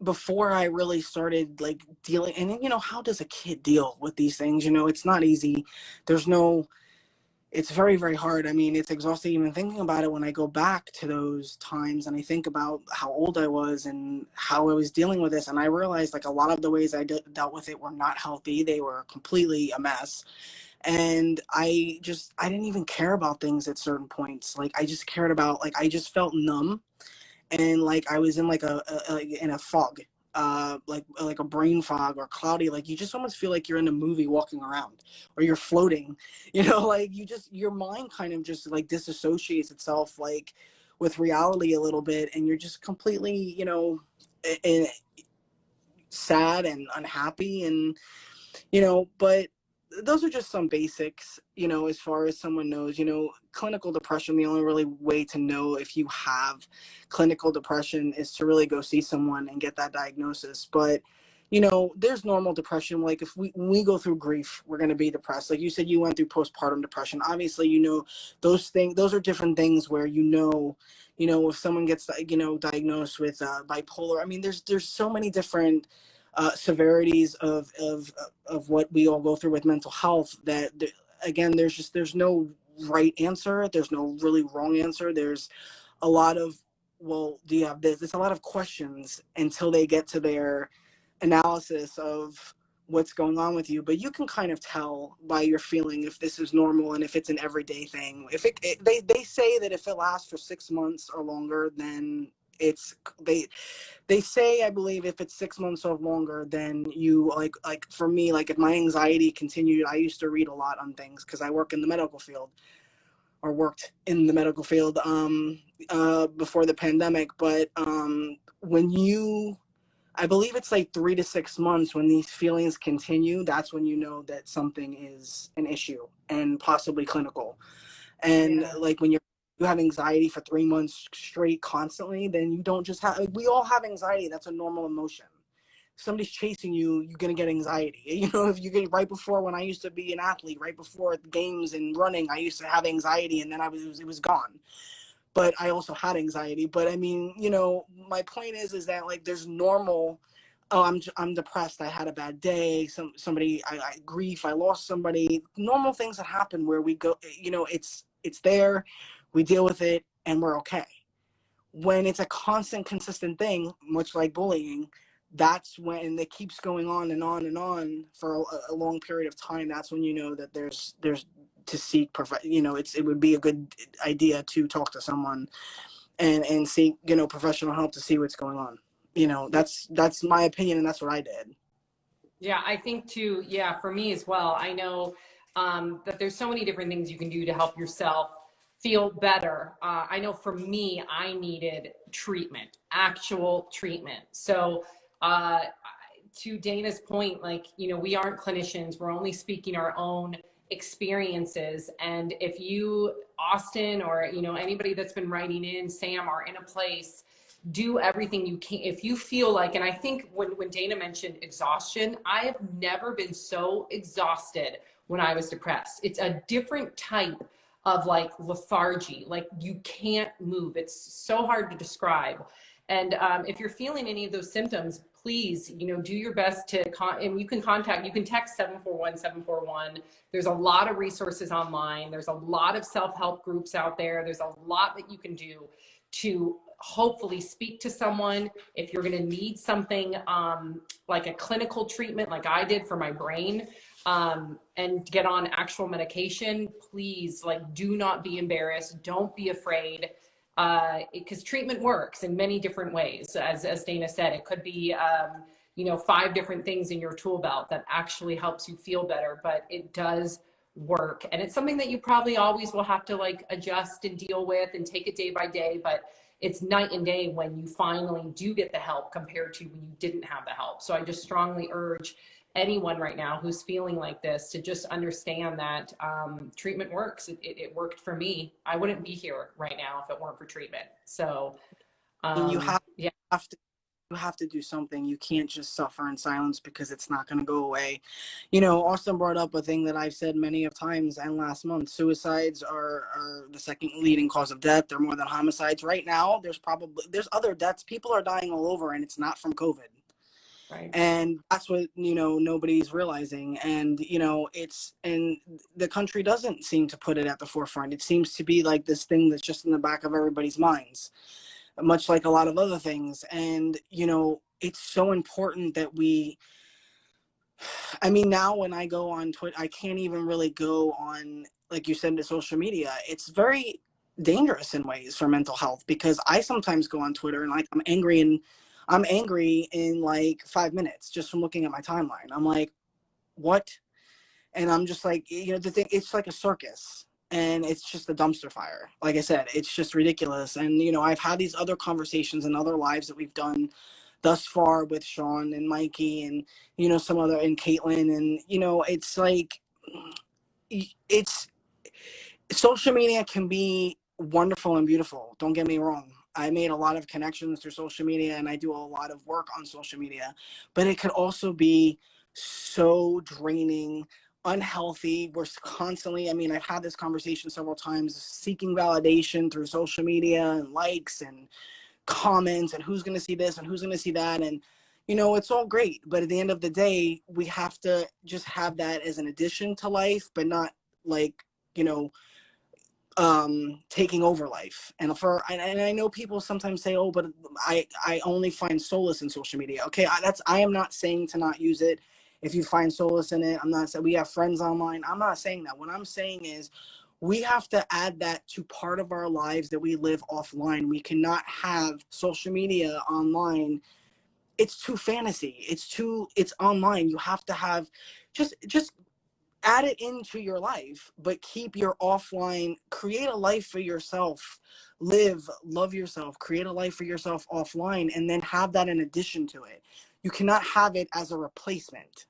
before I really started like dealing, and how does a kid deal with these things? It's not easy. It's very, very hard. I mean, it's exhausting even thinking about it when I go back to those times and I think about how old I was and how I was dealing with this. And I realized like a lot of the ways I dealt with it were not healthy. They were completely a mess. And I didn't even care about things at certain points. Like I just cared about, like, I just felt numb. And like I was in like in a fog, like a brain fog or cloudy. Like you just almost feel like you're in a movie walking around, or you're floating. Like your mind kind of just like disassociates itself like with reality a little bit, and you're just completely sad and unhappy, and but those are just some basics, as far as someone knows, clinical depression, the only really way to know if you have clinical depression is to really go see someone and get that diagnosis. But, there's normal depression. Like when we go through grief, we're going to be depressed. Like you said, you went through postpartum depression. Obviously, those are different things where, if someone gets, diagnosed with bipolar, I mean, there's so many different severities of what we all go through with mental health that again, there's no right answer. There's no really wrong answer. There's a lot of, well, do you have this? There's a lot of questions until they get to their analysis of what's going on with you. But you can kind of tell by your feeling if this is normal and if it's an everyday thing. If they say that if it lasts for 6 months or longer, then they say, I believe, if it's 6 months or longer, then you like for me, like if my anxiety continued, I used to read a lot on things because I work in the medical field, or worked in the medical field before the pandemic. But I believe it's like 3 to 6 months when these feelings continue, that's when you know that something is an issue and possibly clinical. And Yeah. like when you have anxiety for 3 months straight constantly, then you don't just have, like, we all have anxiety. That's a normal emotion. If somebody's chasing you, you're going to get anxiety. You know, if you get right before, when I used to be an athlete, right before games and running, I used to have anxiety, and then it was gone. But I also had anxiety. But I mean, you know, my point is that like there's normal, oh, I'm depressed, I had a bad day, somebody, I grief, I lost somebody, normal things that happen where we go, you know, it's there, we deal with it, and we're okay. When it's a constant, consistent thing, much like bullying, that's when it keeps going on and on and on for a long period of time. That's when you know that there's to seek, you know, it would be a good idea to talk to someone and seek, you know, professional help to see what's going on. You know, that's my opinion, and that's what I did. Yeah, I think too, yeah, for me as well. I know that there's so many different things you can do to help yourself feel better. I know for me, I needed treatment, actual treatment. So to Dana's point, like, you know, we aren't clinicians. We're only speaking our own experiences. And if you, Austin, or, you know, anybody that's been writing in, Sam, are in a place, do everything you can. If you feel like, and I think when Dana mentioned exhaustion, I have never been so exhausted when I was depressed. It's a different type of like lethargy, like you can't move. It's so hard to describe. And if you're feeling any of those symptoms, please, you know, do your best to and you can text 741-741. There's a lot of resources online. There's a lot of self-help groups out there. There's a lot that you can do to hopefully speak to someone. If you're going to need something like a clinical treatment, like I did for my brain, and get on actual medication, please, like, do not be embarrassed. Don't be afraid. Because treatment works in many different ways. As Dana said, it could be, you know, 5 different things in your tool belt that actually helps you feel better, but it does work. And it's something that you probably always will have to like adjust and deal with and take it day by day, but it's night and day when you finally do get the help compared to when you didn't have the help. So I just strongly urge anyone right now who's feeling like this to just understand that treatment works. It worked for me. I wouldn't be here right now if it weren't for treatment. So And yeah. you have to do something. You can't just suffer in silence, because it's not going to go away. You know, Austin brought up a thing that I've said many of times, and last month, suicides are the second leading cause of death. They're more than homicides. Right now, there's other deaths. People are dying all over, and it's not from COVID. Right. And that's what, you know, nobody's realizing. And, you know, and the country doesn't seem to put it at the forefront. It seems to be like this thing that's just in the back of everybody's minds, much like a lot of other things. And, you know, it's so important that I mean, now when I go on Twitter, I can't even really go on, like you said, to social media. It's very dangerous in ways for mental health, because I sometimes go on Twitter and like I'm angry in like 5 minutes just from looking at my timeline. I'm like, what? And I'm just like, you know, the thing, it's like a circus, and it's just a dumpster fire. Like I said, it's just ridiculous. And, you know, I've had these other conversations in other lives that we've done thus far with Sean and Mikey and, you know, some other, and Caitlin. And, you know, it's like, it's, social media can be wonderful and beautiful. Don't get me wrong. I made a lot of connections through social media, and I do a lot of work on social media, but it could also be so draining, unhealthy. We're constantly, I mean, I've had this conversation several times, seeking validation through social media and likes and comments, and who's going to see this and who's going to see that. And, you know, it's all great, but at the end of the day, we have to just have that as an addition to life, but not like, you know, taking over life. And I know people sometimes say, oh, but I only find solace in social media. Okay, I am not saying to not use it if you find solace in it. I'm not saying, we have friends online, I'm not saying that. What I'm saying is we have to add that to part of our lives that we live offline. We cannot have social media online. It's too fantasy. It's online. You have to have just add it into your life, but keep your offline, create a life for yourself, love yourself, create a life for yourself offline, and then have that in addition to it. You cannot have it as a replacement.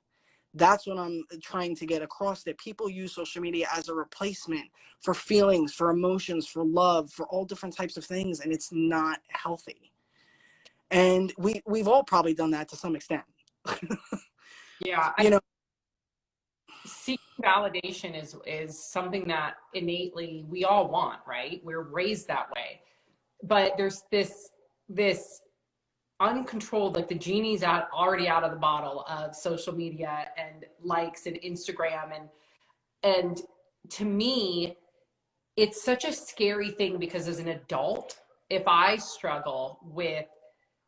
That's what I'm trying to get across, that people use social media as a replacement for feelings, for emotions, for love, for all different types of things. And it's not healthy. And we've all probably done that to some extent. Yeah. You know, Seeking validation is something that innately we all want, right? We're raised that way. But there's this uncontrolled, like the genie's already out of the bottle of social media and likes and Instagram, and to me it's such a scary thing, because as an adult, if I struggle with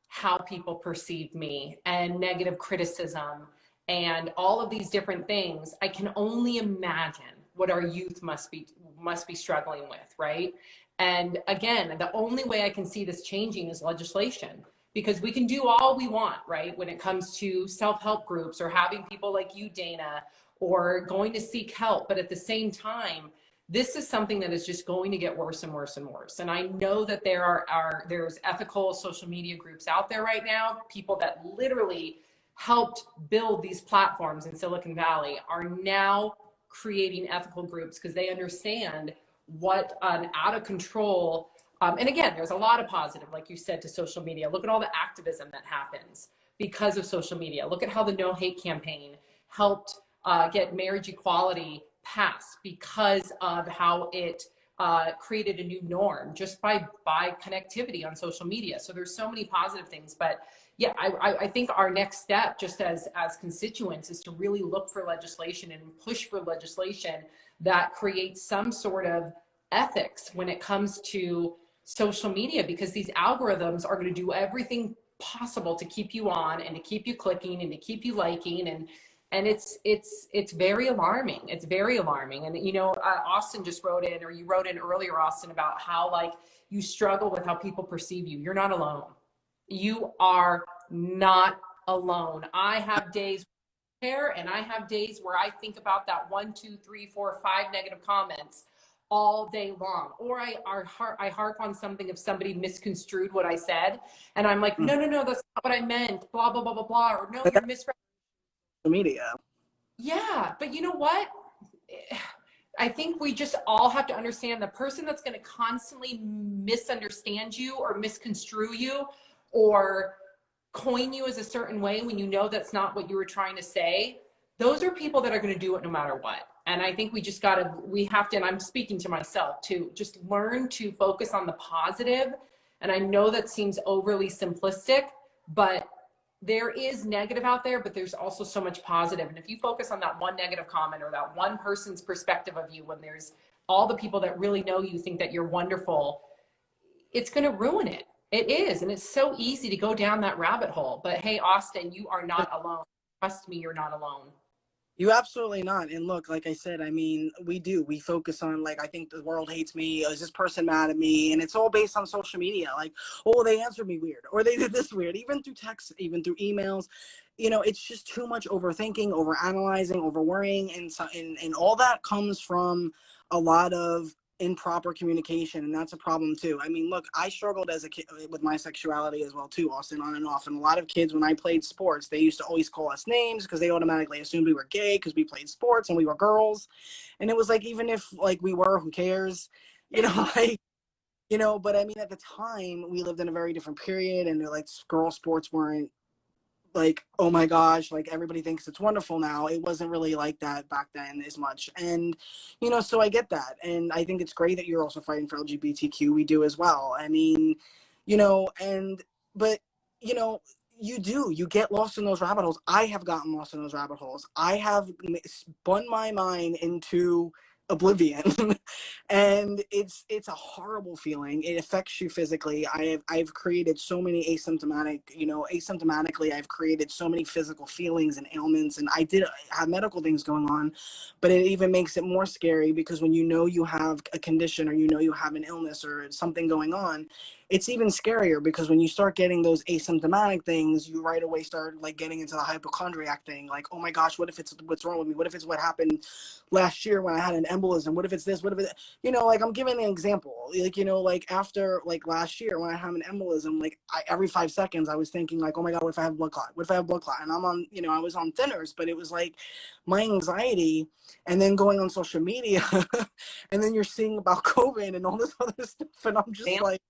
how people perceive me and negative criticism and all of these different things, I can only imagine what our youth must be struggling with, right? And again, the only way I can see this changing is legislation, because we can do all we want, right? When it comes to self-help groups or having people like you, Dana, or going to seek help. But at the same time, this is something that is just going to get worse and worse and worse. And I know that there's ethical social media groups out there right now, people that literally helped build these platforms in Silicon Valley are now creating ethical groups, because they understand what an out of control, and again, there's a lot of positive, like you said, to social media. Look at all the activism that happens because of social media. Look at how the No Hate campaign helped get marriage equality passed, because of how it created a new norm just by connectivity on social media. So there's so many positive things. But yeah, I think our next step, just as constituents, is to really look for legislation and push for legislation that creates some sort of ethics when it comes to social media, because these algorithms are going to do everything possible to keep you on and to keep you clicking and to keep you liking, and it's very alarming. It's very alarming. And you know, Austin just wrote in, or you wrote in earlier, Austin, about how like you struggle with how people perceive you. You're not alone. You are not alone. I have days there, and I have days where I think about that 1, 2, 3, 4, 5 negative comments all day long. Or I harp on something if somebody misconstrued what I said, and I'm like, no, that's not what I meant, blah, blah, blah, blah, blah, or no, you're misrepresenting media. Yeah, but you know what? I think we just all have to understand the person that's going to constantly misunderstand you or misconstrue you or coin you as a certain way when you know that's not what you were trying to say. Those are people that are going to do it no matter what. And I think we have to, and I'm speaking to myself too, just learn to focus on the positive. And I know that seems overly simplistic, but there is negative out there, but there's also so much positive. And if you focus on that one negative comment or that one person's perspective of you, when there's all the people that really know you think that you're wonderful, it's going to ruin it. It is. And it's so easy to go down that rabbit hole. But hey, Austin, you are not alone. Trust me, you're not alone. You absolutely not. And look, like I said, I mean, we focus on, like, I think the world hates me. Is this person mad at me? And it's all based on social media. Like, oh, they answered me weird, or they did this weird, even through text, even through emails. You know, it's just too much overthinking, overanalyzing, over worrying. And all that comes from a lot of improper communication, and that's a problem too. I mean, look, I struggled as a kid with my sexuality as well too, Austin, on and off. And a lot of kids, when I played sports, they used to always call us names because they automatically assumed we were gay because we played sports and we were girls. And it was like, even if like we were, who cares, you know? Like, you know, but I mean, at the time we lived in a very different period, and like girl sports weren't like, oh my gosh, like everybody thinks it's wonderful now. It wasn't really like that back then as much. And, you know, so I get that. And I think it's great that you're also fighting for LGBTQ. We do as well. I mean, you know, but, you know, you get lost in those rabbit holes. I have gotten lost in those rabbit holes. I have spun my mind into oblivion. And it's a horrible feeling. It affects you physically. I've created so many asymptomatically I've created so many physical feelings and ailments, and I did have medical things going on, but it even makes it more scary, because when you know you have a condition, or you know you have an illness or something going on, it's even scarier because when you start getting those asymptomatic things, you right away start like getting into the hypochondriac thing. Like, oh my gosh, what if it's what's wrong with me? What if it's what happened last year when I had an embolism? What if it's this? What if it, like I'm giving an example, like, like after like last year when I had an embolism, like every 5 seconds I was thinking like, oh my God, what if I have blood clot? What if I have blood clot? And I'm on, I was on thinners, but it was like my anxiety, and then going on social media and then you're seeing about COVID and all this other stuff. And I'm just like,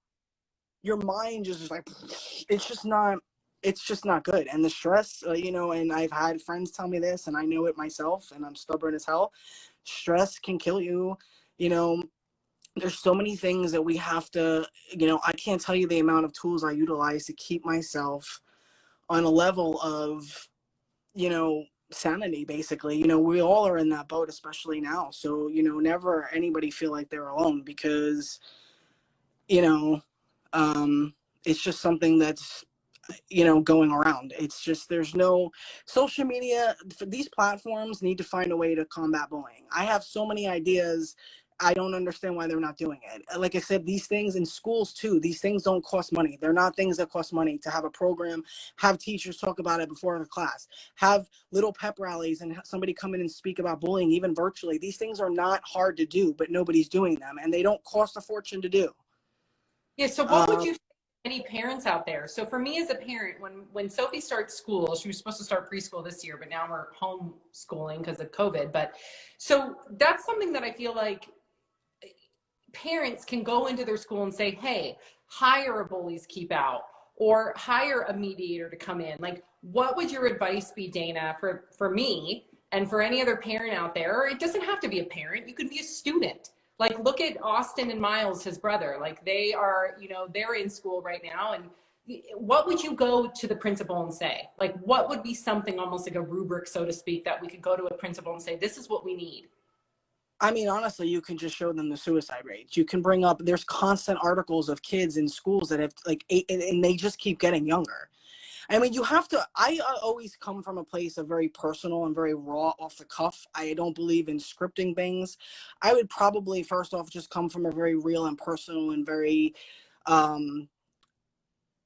your mind is just like, it's just not good. And the stress, and I've had friends tell me this, and I know it myself, and I'm stubborn as hell. Stress can kill you. There's so many things that we have to, I can't tell you the amount of tools I utilize to keep myself on a level of, sanity, basically. We all are in that boat, especially now. So, never anybody feel like they're alone, because, it's just something that's, going around. It's just, there's no social media. These platforms need to find a way to combat bullying. I have so many ideas. I don't understand why they're not doing it. Like I said, these things in schools too, these things don't cost money. They're not things that cost money to have a program, have teachers talk about it before the class, have little pep rallies and somebody come in and speak about bullying, even virtually. These things are not hard to do, but nobody's doing them, and they don't cost a fortune to do. Yeah. So what would you say to any parents out there? So for me as a parent, when Sophie starts school, she was supposed to start preschool this year, but now we're homeschooling because of COVID. But so that's something that I feel like parents can go into their school and say, hey, hire a bullies keep out, or hire a mediator to come in. Like, what would your advice be, Dana, for me and for any other parent out there? Or it doesn't have to be a parent. You could be a student. Like, look at Austin and Miles, his brother. Like, they are, they're in school right now. And what would you go to the principal and say? Like, what would be something almost like a rubric, so to speak, that we could go to a principal and say, this is what we need? I mean, honestly, you can just show them the suicide rates. You can bring up, there's constant articles of kids in schools that have like, and they just keep getting younger. I mean, you have to, I always come from a place of very personal and very raw, off the cuff. I don't believe in scripting things. I would probably first off just come from a very real and personal and very, a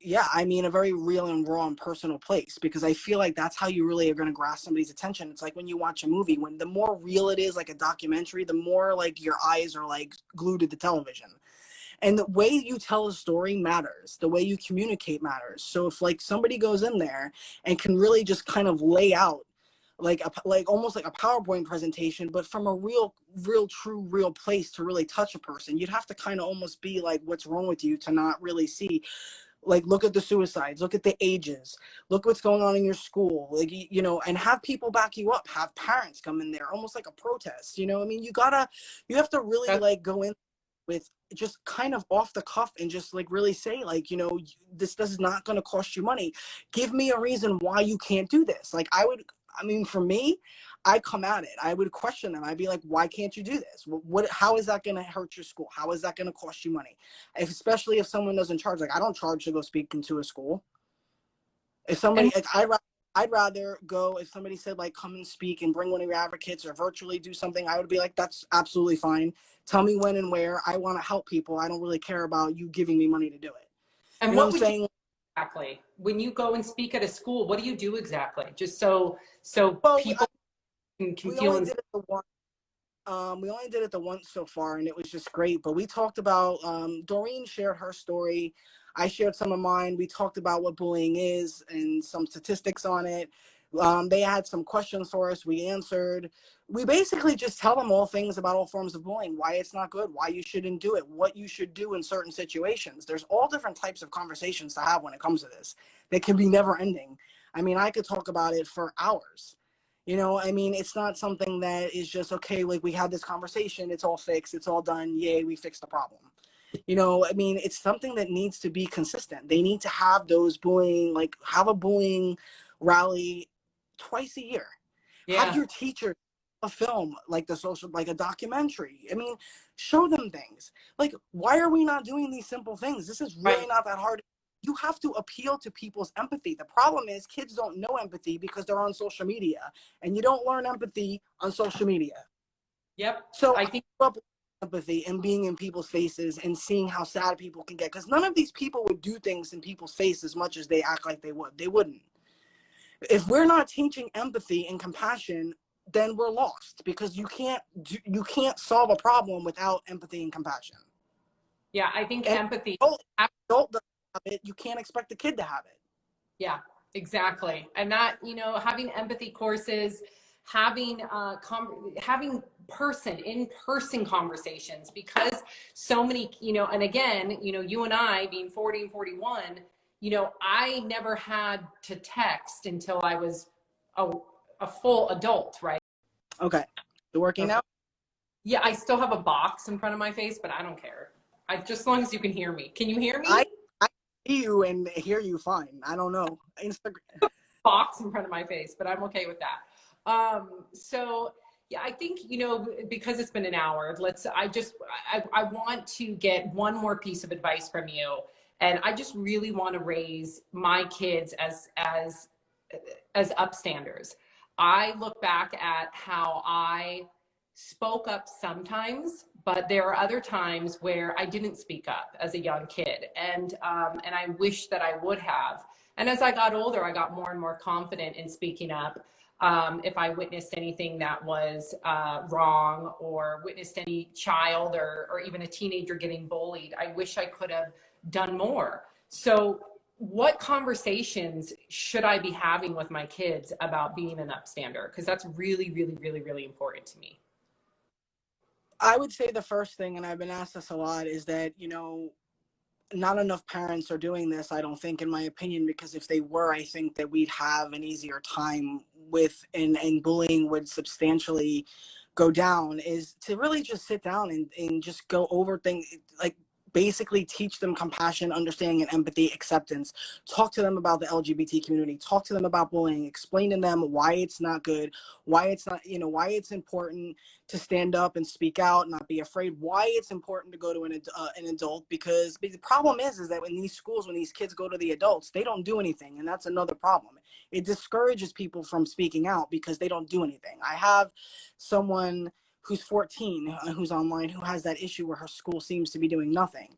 very real and raw and personal place, because I feel like that's how you really are going to grasp somebody's attention. It's like when you watch a movie, when the more real it is, like a documentary, the more like your eyes are like glued to the television. And the way you tell a story matters. The way you communicate matters. So if like somebody goes in there and can really just kind of lay out like almost like a PowerPoint presentation, but from a real place to really touch a person, you'd have to kind of almost be like, what's wrong with you to not really see? Like, look at the suicides, look at the ages, look what's going on in your school, like, and have people back you up, have parents come in there, almost like a protest. I mean, you have to really like go in with just kind of off the cuff and just like really say like, this is not going to cost you money. Give me a reason why you can't do this. Like for me, I come at it. I would question them. I'd be like, why can't you do this? How is that going to hurt your school? How is that going to cost you money? Especially if someone doesn't charge. Like, I don't charge to go speak into a school. If somebody, I'd rather go, if somebody said like, come and speak and bring one of your advocates or virtually do something, I would be like, that's absolutely fine. Tell me when and where. I want to help people. I don't really care about you giving me money to do it. And what I'm saying? Exactly. When you go and speak at a school, what do you do exactly? Just so people can feel. We only did it the once so far, and it was just great. But we talked about, Doreen shared her story. I shared some of mine. We talked about what bullying is and some statistics on it. They had some questions for us. We answered. We basically just tell them all things about all forms of bullying, why it's not good, why you shouldn't do it, what you should do in certain situations. There's all different types of conversations to have when it comes to this. They can be never ending. I mean, I could talk about it for hours. I mean, it's not something that is just, okay, like we had this conversation, it's all fixed, it's all done, yay, we fixed the problem. I mean, it's something that needs to be consistent. They need to have those bullying, like have a bullying rally twice a year. Yeah. Have your teacher a film, like like a documentary. I mean, show them things. Like, why are we not doing these simple things? This is really not that hard. You have to appeal to people's empathy. The problem is kids don't know empathy because they're on social media, and you don't learn empathy on social media. Yep. So I think empathy and being in people's faces and seeing how sad people can get, because none of these people would do things in people's face as much as they act like they wouldn't. If we're not teaching empathy and compassion, then we're lost, because you can't solve a problem without empathy and compassion. Yeah, I think and empathy. Adult doesn't have it, you can't expect the kid to have it. Yeah, exactly. And that, you know, having empathy courses, having in-person conversations, because so many, you know, and again, you know, you and I being 40 and 41, you know, I never had to text until I was a full adult, right? Okay. You working Okay. now? Yeah, I still have a box in front of my face, but I don't care. Just as long as you can hear me. Can you hear me? I see you and hear you fine. I don't know. Instagram. Box in front of my face, but I'm okay with that. So yeah, I think, you know, because it's been an hour, I want to get one more piece of advice from you. And I just really want to raise my kids as upstanders. I look back at how I spoke up sometimes, but there are other times where I didn't speak up as a young kid, and I wish that I would have. And as I got older, I got more and more confident in speaking up. If I witnessed anything that was wrong, or witnessed any child or even a teenager getting bullied, I wish I could have done more. So what conversations should I be having with my kids about being an upstander? Because that's really, really, really, really important to me. I would say the first thing, and I've been asked this a lot, is that, you know, not enough parents are doing this, I don't think, in my opinion, because if they were, I think that we'd have an easier time with, and bullying would substantially go down, is to really just sit down and just go over things, like basically teach them compassion, understanding, and empathy, acceptance. Talk to them about the LGBT community, talk to them about bullying, explain to them why it's not good, why it's not, you know, why it's important to stand up and speak out, not be afraid, why it's important to go to an adult, because the problem is that in these schools, when these kids go to the adults, they don't do anything, and that's another problem. It discourages people from speaking out because they don't do anything. I have someone who's 14, who's online, who has that issue where her school seems to be doing nothing.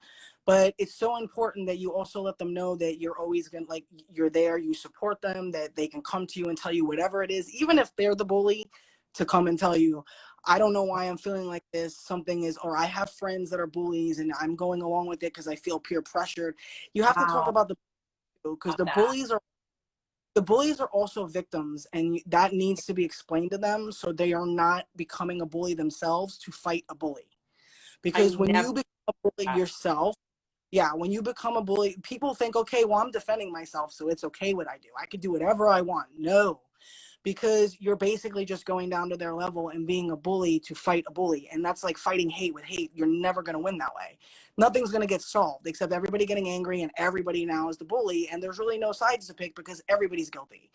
But it's so important that you also let them know that you're always going to, like, you're there, you support them, that they can come to you and tell you whatever it is, even if they're the bully, to come and tell you, I don't know why I'm feeling like this, something is, or I have friends that are bullies and I'm going along with it because I feel peer pressured. You have to talk about because the bullies are also victims, and that needs to be explained to them, so they are not becoming a bully themselves to fight a bully. Because when you become a bully yourself, when you become a bully, people think, okay, well, I'm defending myself, so it's okay what I do. I could do whatever I want. No, because you're basically just going down to their level and being a bully to fight a bully. And that's like fighting hate with hate. You're never going to win that way. Nothing's going to get solved except everybody getting angry, and everybody now is the bully, and there's really no sides to pick because everybody's guilty.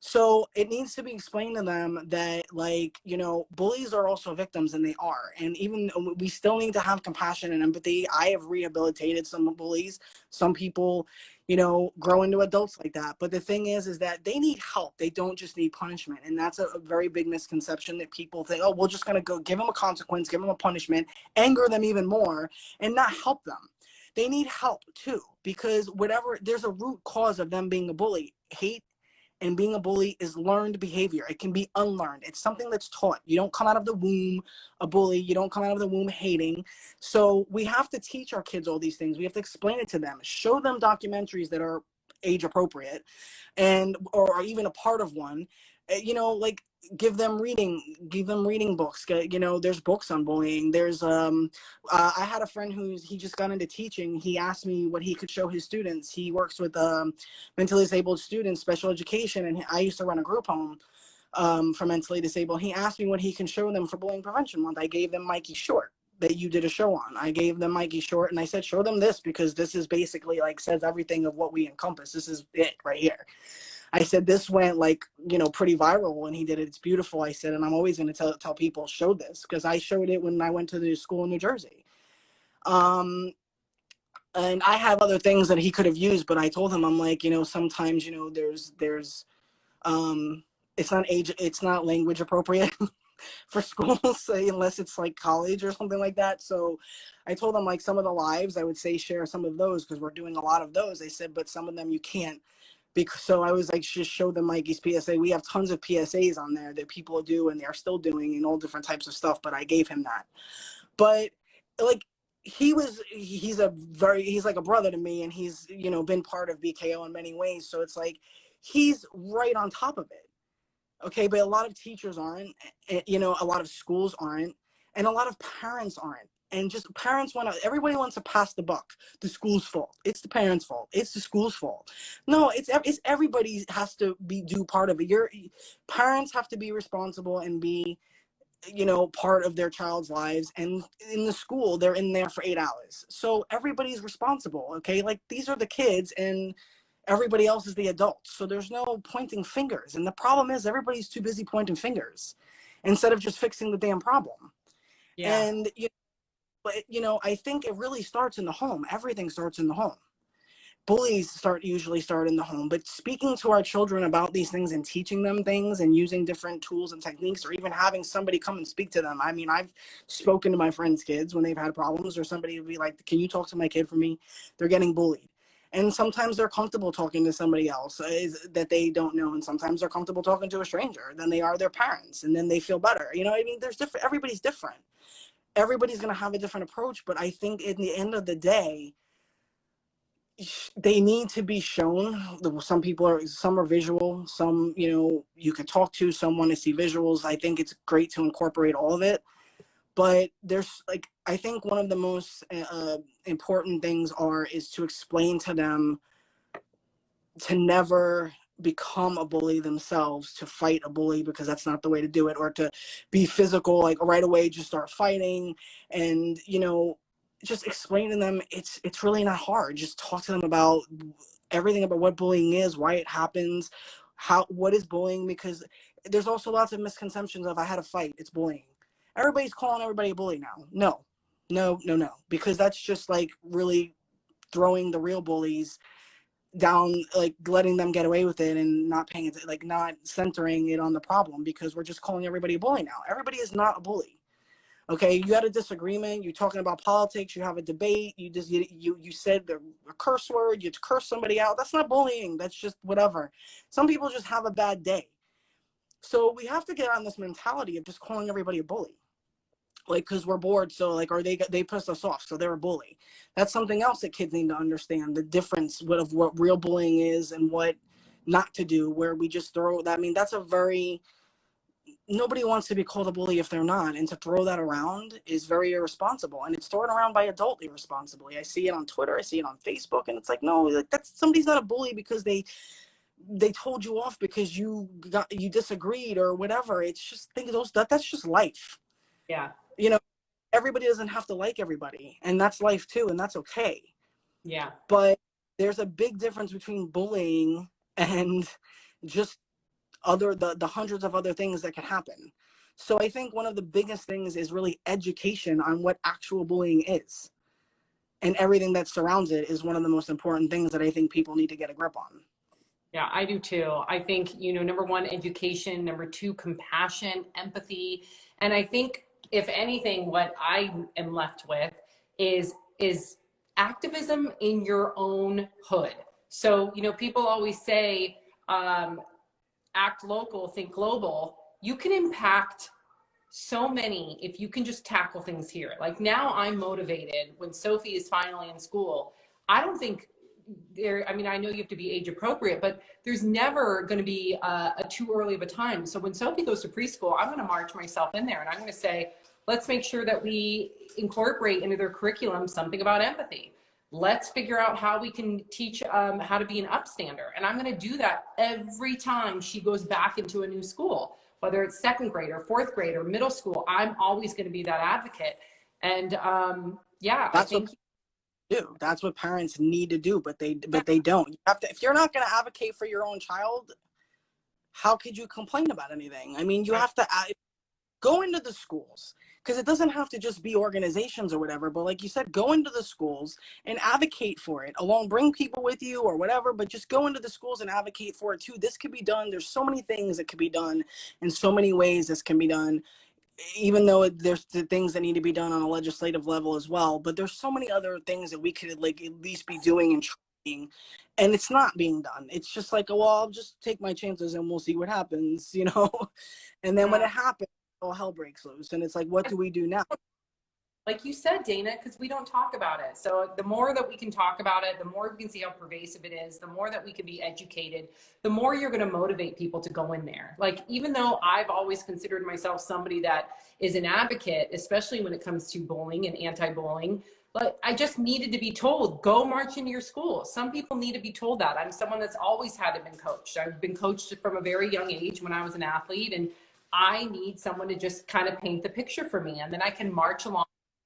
So it needs to be explained to them that, like, you know, bullies are also victims, and they are. And even we still need to have compassion and empathy. I have rehabilitated some bullies. Some people, you know, grow into adults like that. But the thing is that they need help. They don't just need punishment. And that's a very big misconception, that people think, oh, we're just going to go give them a consequence, give them a punishment, anger them even more, and not help them. They need help too, because there's a root cause of them being a bully. Hate and being a bully is learned behavior. It can be unlearned. It's something that's taught. You don't come out of the womb a bully. You don't come out of the womb hating. So we have to teach our kids all these things. We have to explain it to them, show them documentaries that are age appropriate, and or even a part of one, you know, like give them reading books. You know, there's books on bullying. There's I had a friend he just got into teaching. He asked me what he could show his students. He works with mentally disabled students, special education, and I used to run a group home for mentally disabled. He asked me what he can show them for Bullying Prevention Month. I gave them Mikey Short that you did a show on. I gave them Mikey Short, and I said, show them this, because this is basically like says everything of what we encompass. This is it right here. I said, this went, like, you know, pretty viral when he did it. It's beautiful. I said, and I'm always going to tell people, show this, because I showed it when I went to the school in New Jersey. And I have other things that he could have used, but I told him, I'm like, you know, sometimes, you know, there's it's not language appropriate. for schools unless it's like college or something like that. So I told them like some of the lives I would say share some of those because we're doing a lot of those. They said, but some of them you can't. Because, so I was like, just show them Mikey's PSA. We have tons of PSAs on there that people do and they're still doing and all different types of stuff. But I gave him that. But like he's like a brother to me, and he's, you know, been part of BKO in many ways. So it's like he's right on top of it. Okay, but a lot of teachers aren't, you know, a lot of schools aren't, and a lot of parents aren't. And just parents everybody wants to pass the buck. The school's fault. It's the parents' fault. It's the school's fault. No, it's everybody has to do part of it. Your parents have to be responsible and be, you know, part of their child's lives. And in the school, they're in there for 8 hours. So everybody's responsible. Okay, like these are the kids, and everybody else is the adults. So there's no pointing fingers. And the problem is everybody's too busy pointing fingers instead of just fixing the damn problem. Yeah. And, you know, I think it really starts in the home. Everything starts in the home. Bullies usually start in the home, but speaking to our children about these things and teaching them things and using different tools and techniques, or even having somebody come and speak to them. I mean, I've spoken to my friends' kids when they've had problems, or somebody would be like, can you talk to my kid for me? They're getting bullied. And sometimes they're comfortable talking to somebody else that they don't know. And sometimes they're comfortable talking to a stranger than they are their parents. And then they feel better. You know what I mean? Everybody's different. Everybody's going to have a different approach. But I think in the end of the day, they need to be shown. Some are visual, some, you know, you can talk to, some want to see visuals. I think it's great to incorporate all of it. But there's like, I think one of the most important things is to explain to them to never become a bully themselves, to fight a bully, because that's not the way to do it, or to be physical, like right away, just start fighting. And, you know, just explain to them it's really not hard. Just talk to them about everything about what bullying is, why it happens, what is bullying, because there's also lots of misconceptions of I had a fight, it's bullying. Everybody's calling everybody a bully now. No, because that's just like really throwing the real bullies down, like letting them get away with it and not paying it, like not centering it on the problem, because we're just calling everybody a bully now. Everybody is not a bully. Okay, you got a disagreement, you're talking about politics, you have a debate, you said a curse word, you curse somebody out. That's not bullying, that's just whatever. Some people just have a bad day. So we have to get on this mentality of just calling everybody a bully. Like, because we're bored, so like, or they pissed us off, so they're a bully. That's something else that kids need to understand, the difference of what real bullying is and what not to do, where we just throw that. I mean, that's a very, nobody wants to be called a bully if they're not, and to throw that around is very irresponsible, and it's thrown around by adults irresponsibly. I see it on Twitter, I see it on Facebook, and it's like, no, like somebody's not a bully because they told you off because you disagreed or whatever. It's just that's just life. Yeah. You know, everybody doesn't have to like everybody, and that's life too, and that's okay. Yeah. But there's a big difference between bullying and just the hundreds of other things that can happen. So I think one of the biggest things is really education on what actual bullying is, and everything that surrounds it is one of the most important things that I think people need to get a grip on. Yeah, I do too. I think, you know, number one, education, number two, compassion, empathy. And I think if anything, what I am left with is activism in your own hood. So, you know, people always say, act local, think global. You can impact so many if you can just tackle things here. Like now I'm motivated when Sophie is finally in school. I don't think I mean, I know you have to be age appropriate, but there's never going to be a too early of a time. So when Sophie goes to preschool, I'm going to march myself in there and I'm going to say, let's make sure that we incorporate into their curriculum something about empathy. Let's figure out how we can teach how to be an upstander. And I'm going to do that every time she goes back into a new school, whether it's second grade or fourth grade or middle school. I'm always going to be that advocate. And yeah, I think that's what parents need to do, but they don't. You have to, if you're not going to advocate for your own child, how could you complain about anything? I mean, you have to go into the schools, because it doesn't have to just be organizations or whatever, but like you said, go into the schools and advocate for it bring people with you or whatever, but just go into the schools and advocate for it too. This could be done. There's so many things that could be done in so many ways this can be done. even though there's the things that need to be done on a legislative level as well, but there's so many other things that we could like at least be doing and trying, and it's not being done. It's just like, well, I'll just take my chances and we'll see what happens, you know. And then when it happens, all hell breaks loose, and it's like, what do we do now? Like you said, Dana, because we don't talk about it. So the more that we can talk about it, the more we can see how pervasive it is, the more that we can be educated, the more you're going to motivate people to go in there. Like, even though I've always considered myself somebody that is an advocate, especially when it comes to bullying and anti-bullying, but I just needed to be told, go march into your school. Some people need to be told that. I'm someone that's always had to been coached. I've been coached from a very young age when I was an athlete, and I need someone to just kind of paint the picture for me, and then I can march along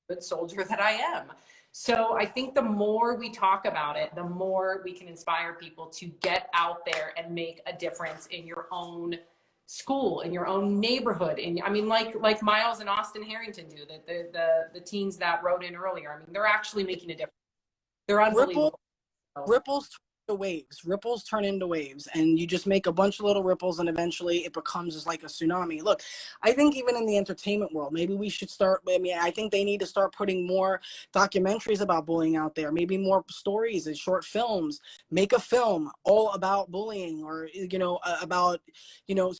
good soldier that I am. So I think the more we talk about it, the more we can inspire people to get out there and make a difference in your own school, in your own neighborhood. And I mean, like Miles and Austin Harrington do, the teens that wrote in earlier. I mean, they're actually making a difference. They're unbelievable. Ripples turn into waves, and you just make a bunch of little ripples, and eventually it becomes just like a tsunami. Look, I think even in the entertainment world, maybe we should start, I think they need to start putting more documentaries about bullying out there, maybe more stories and short films. Make a film all about bullying, or about,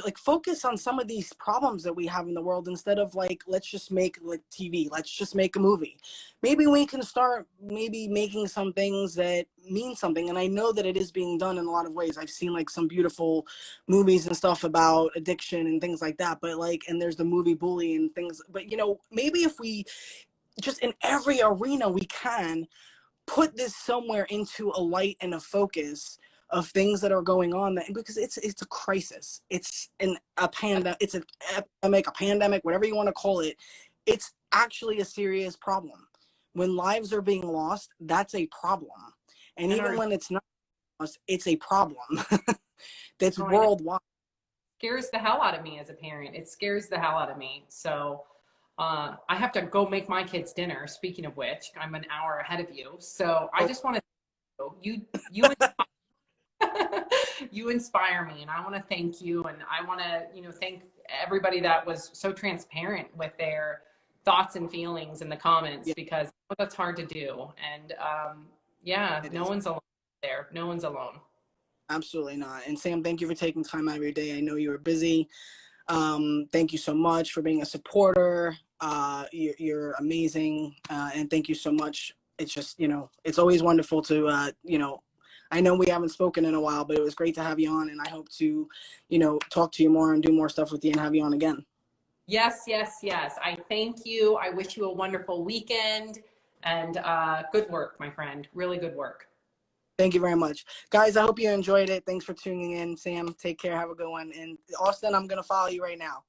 like, focus on some of these problems that we have in the world, instead of like, let's just make like TV, let's just make a movie. Maybe we can start making some things that mean something. And I know that it is being done in a lot of ways. I've seen like some beautiful movies and stuff about addiction and things like that, but like, and there's the movie Bully and things, but maybe if we just, in every arena we can, put this somewhere into a light and a focus of things that are going on, because it's a crisis. It's a pandemic, whatever you want to call it. It's actually a serious problem. When lives are being lost, that's a problem. And even when it's not lost, it's a problem that's worldwide. It scares the hell out of me as a parent. It scares the hell out of me. So I have to go make my kids dinner. Speaking of which, I'm an hour ahead of you. So I just want to, you inspire me, and I want to thank you. And I want to, thank everybody that was so transparent with their thoughts and feelings in the comments, because that's hard to do. And no one's alone there. No one's alone. Absolutely not. And Sam, thank you for taking time out of your day. I know you were busy. Thank you so much for being a supporter. You're amazing. And thank you so much. It's just, it's always wonderful to, I know we haven't spoken in a while, but it was great to have you on. And I hope to, talk to you more and do more stuff with you and have you on again. Yes. I thank you. I wish you a wonderful weekend, and good work, my friend. Really good work. Thank you very much. Guys, I hope you enjoyed it. Thanks for tuning in. Sam, take care. Have a good one. And Austin, I'm going to follow you right now.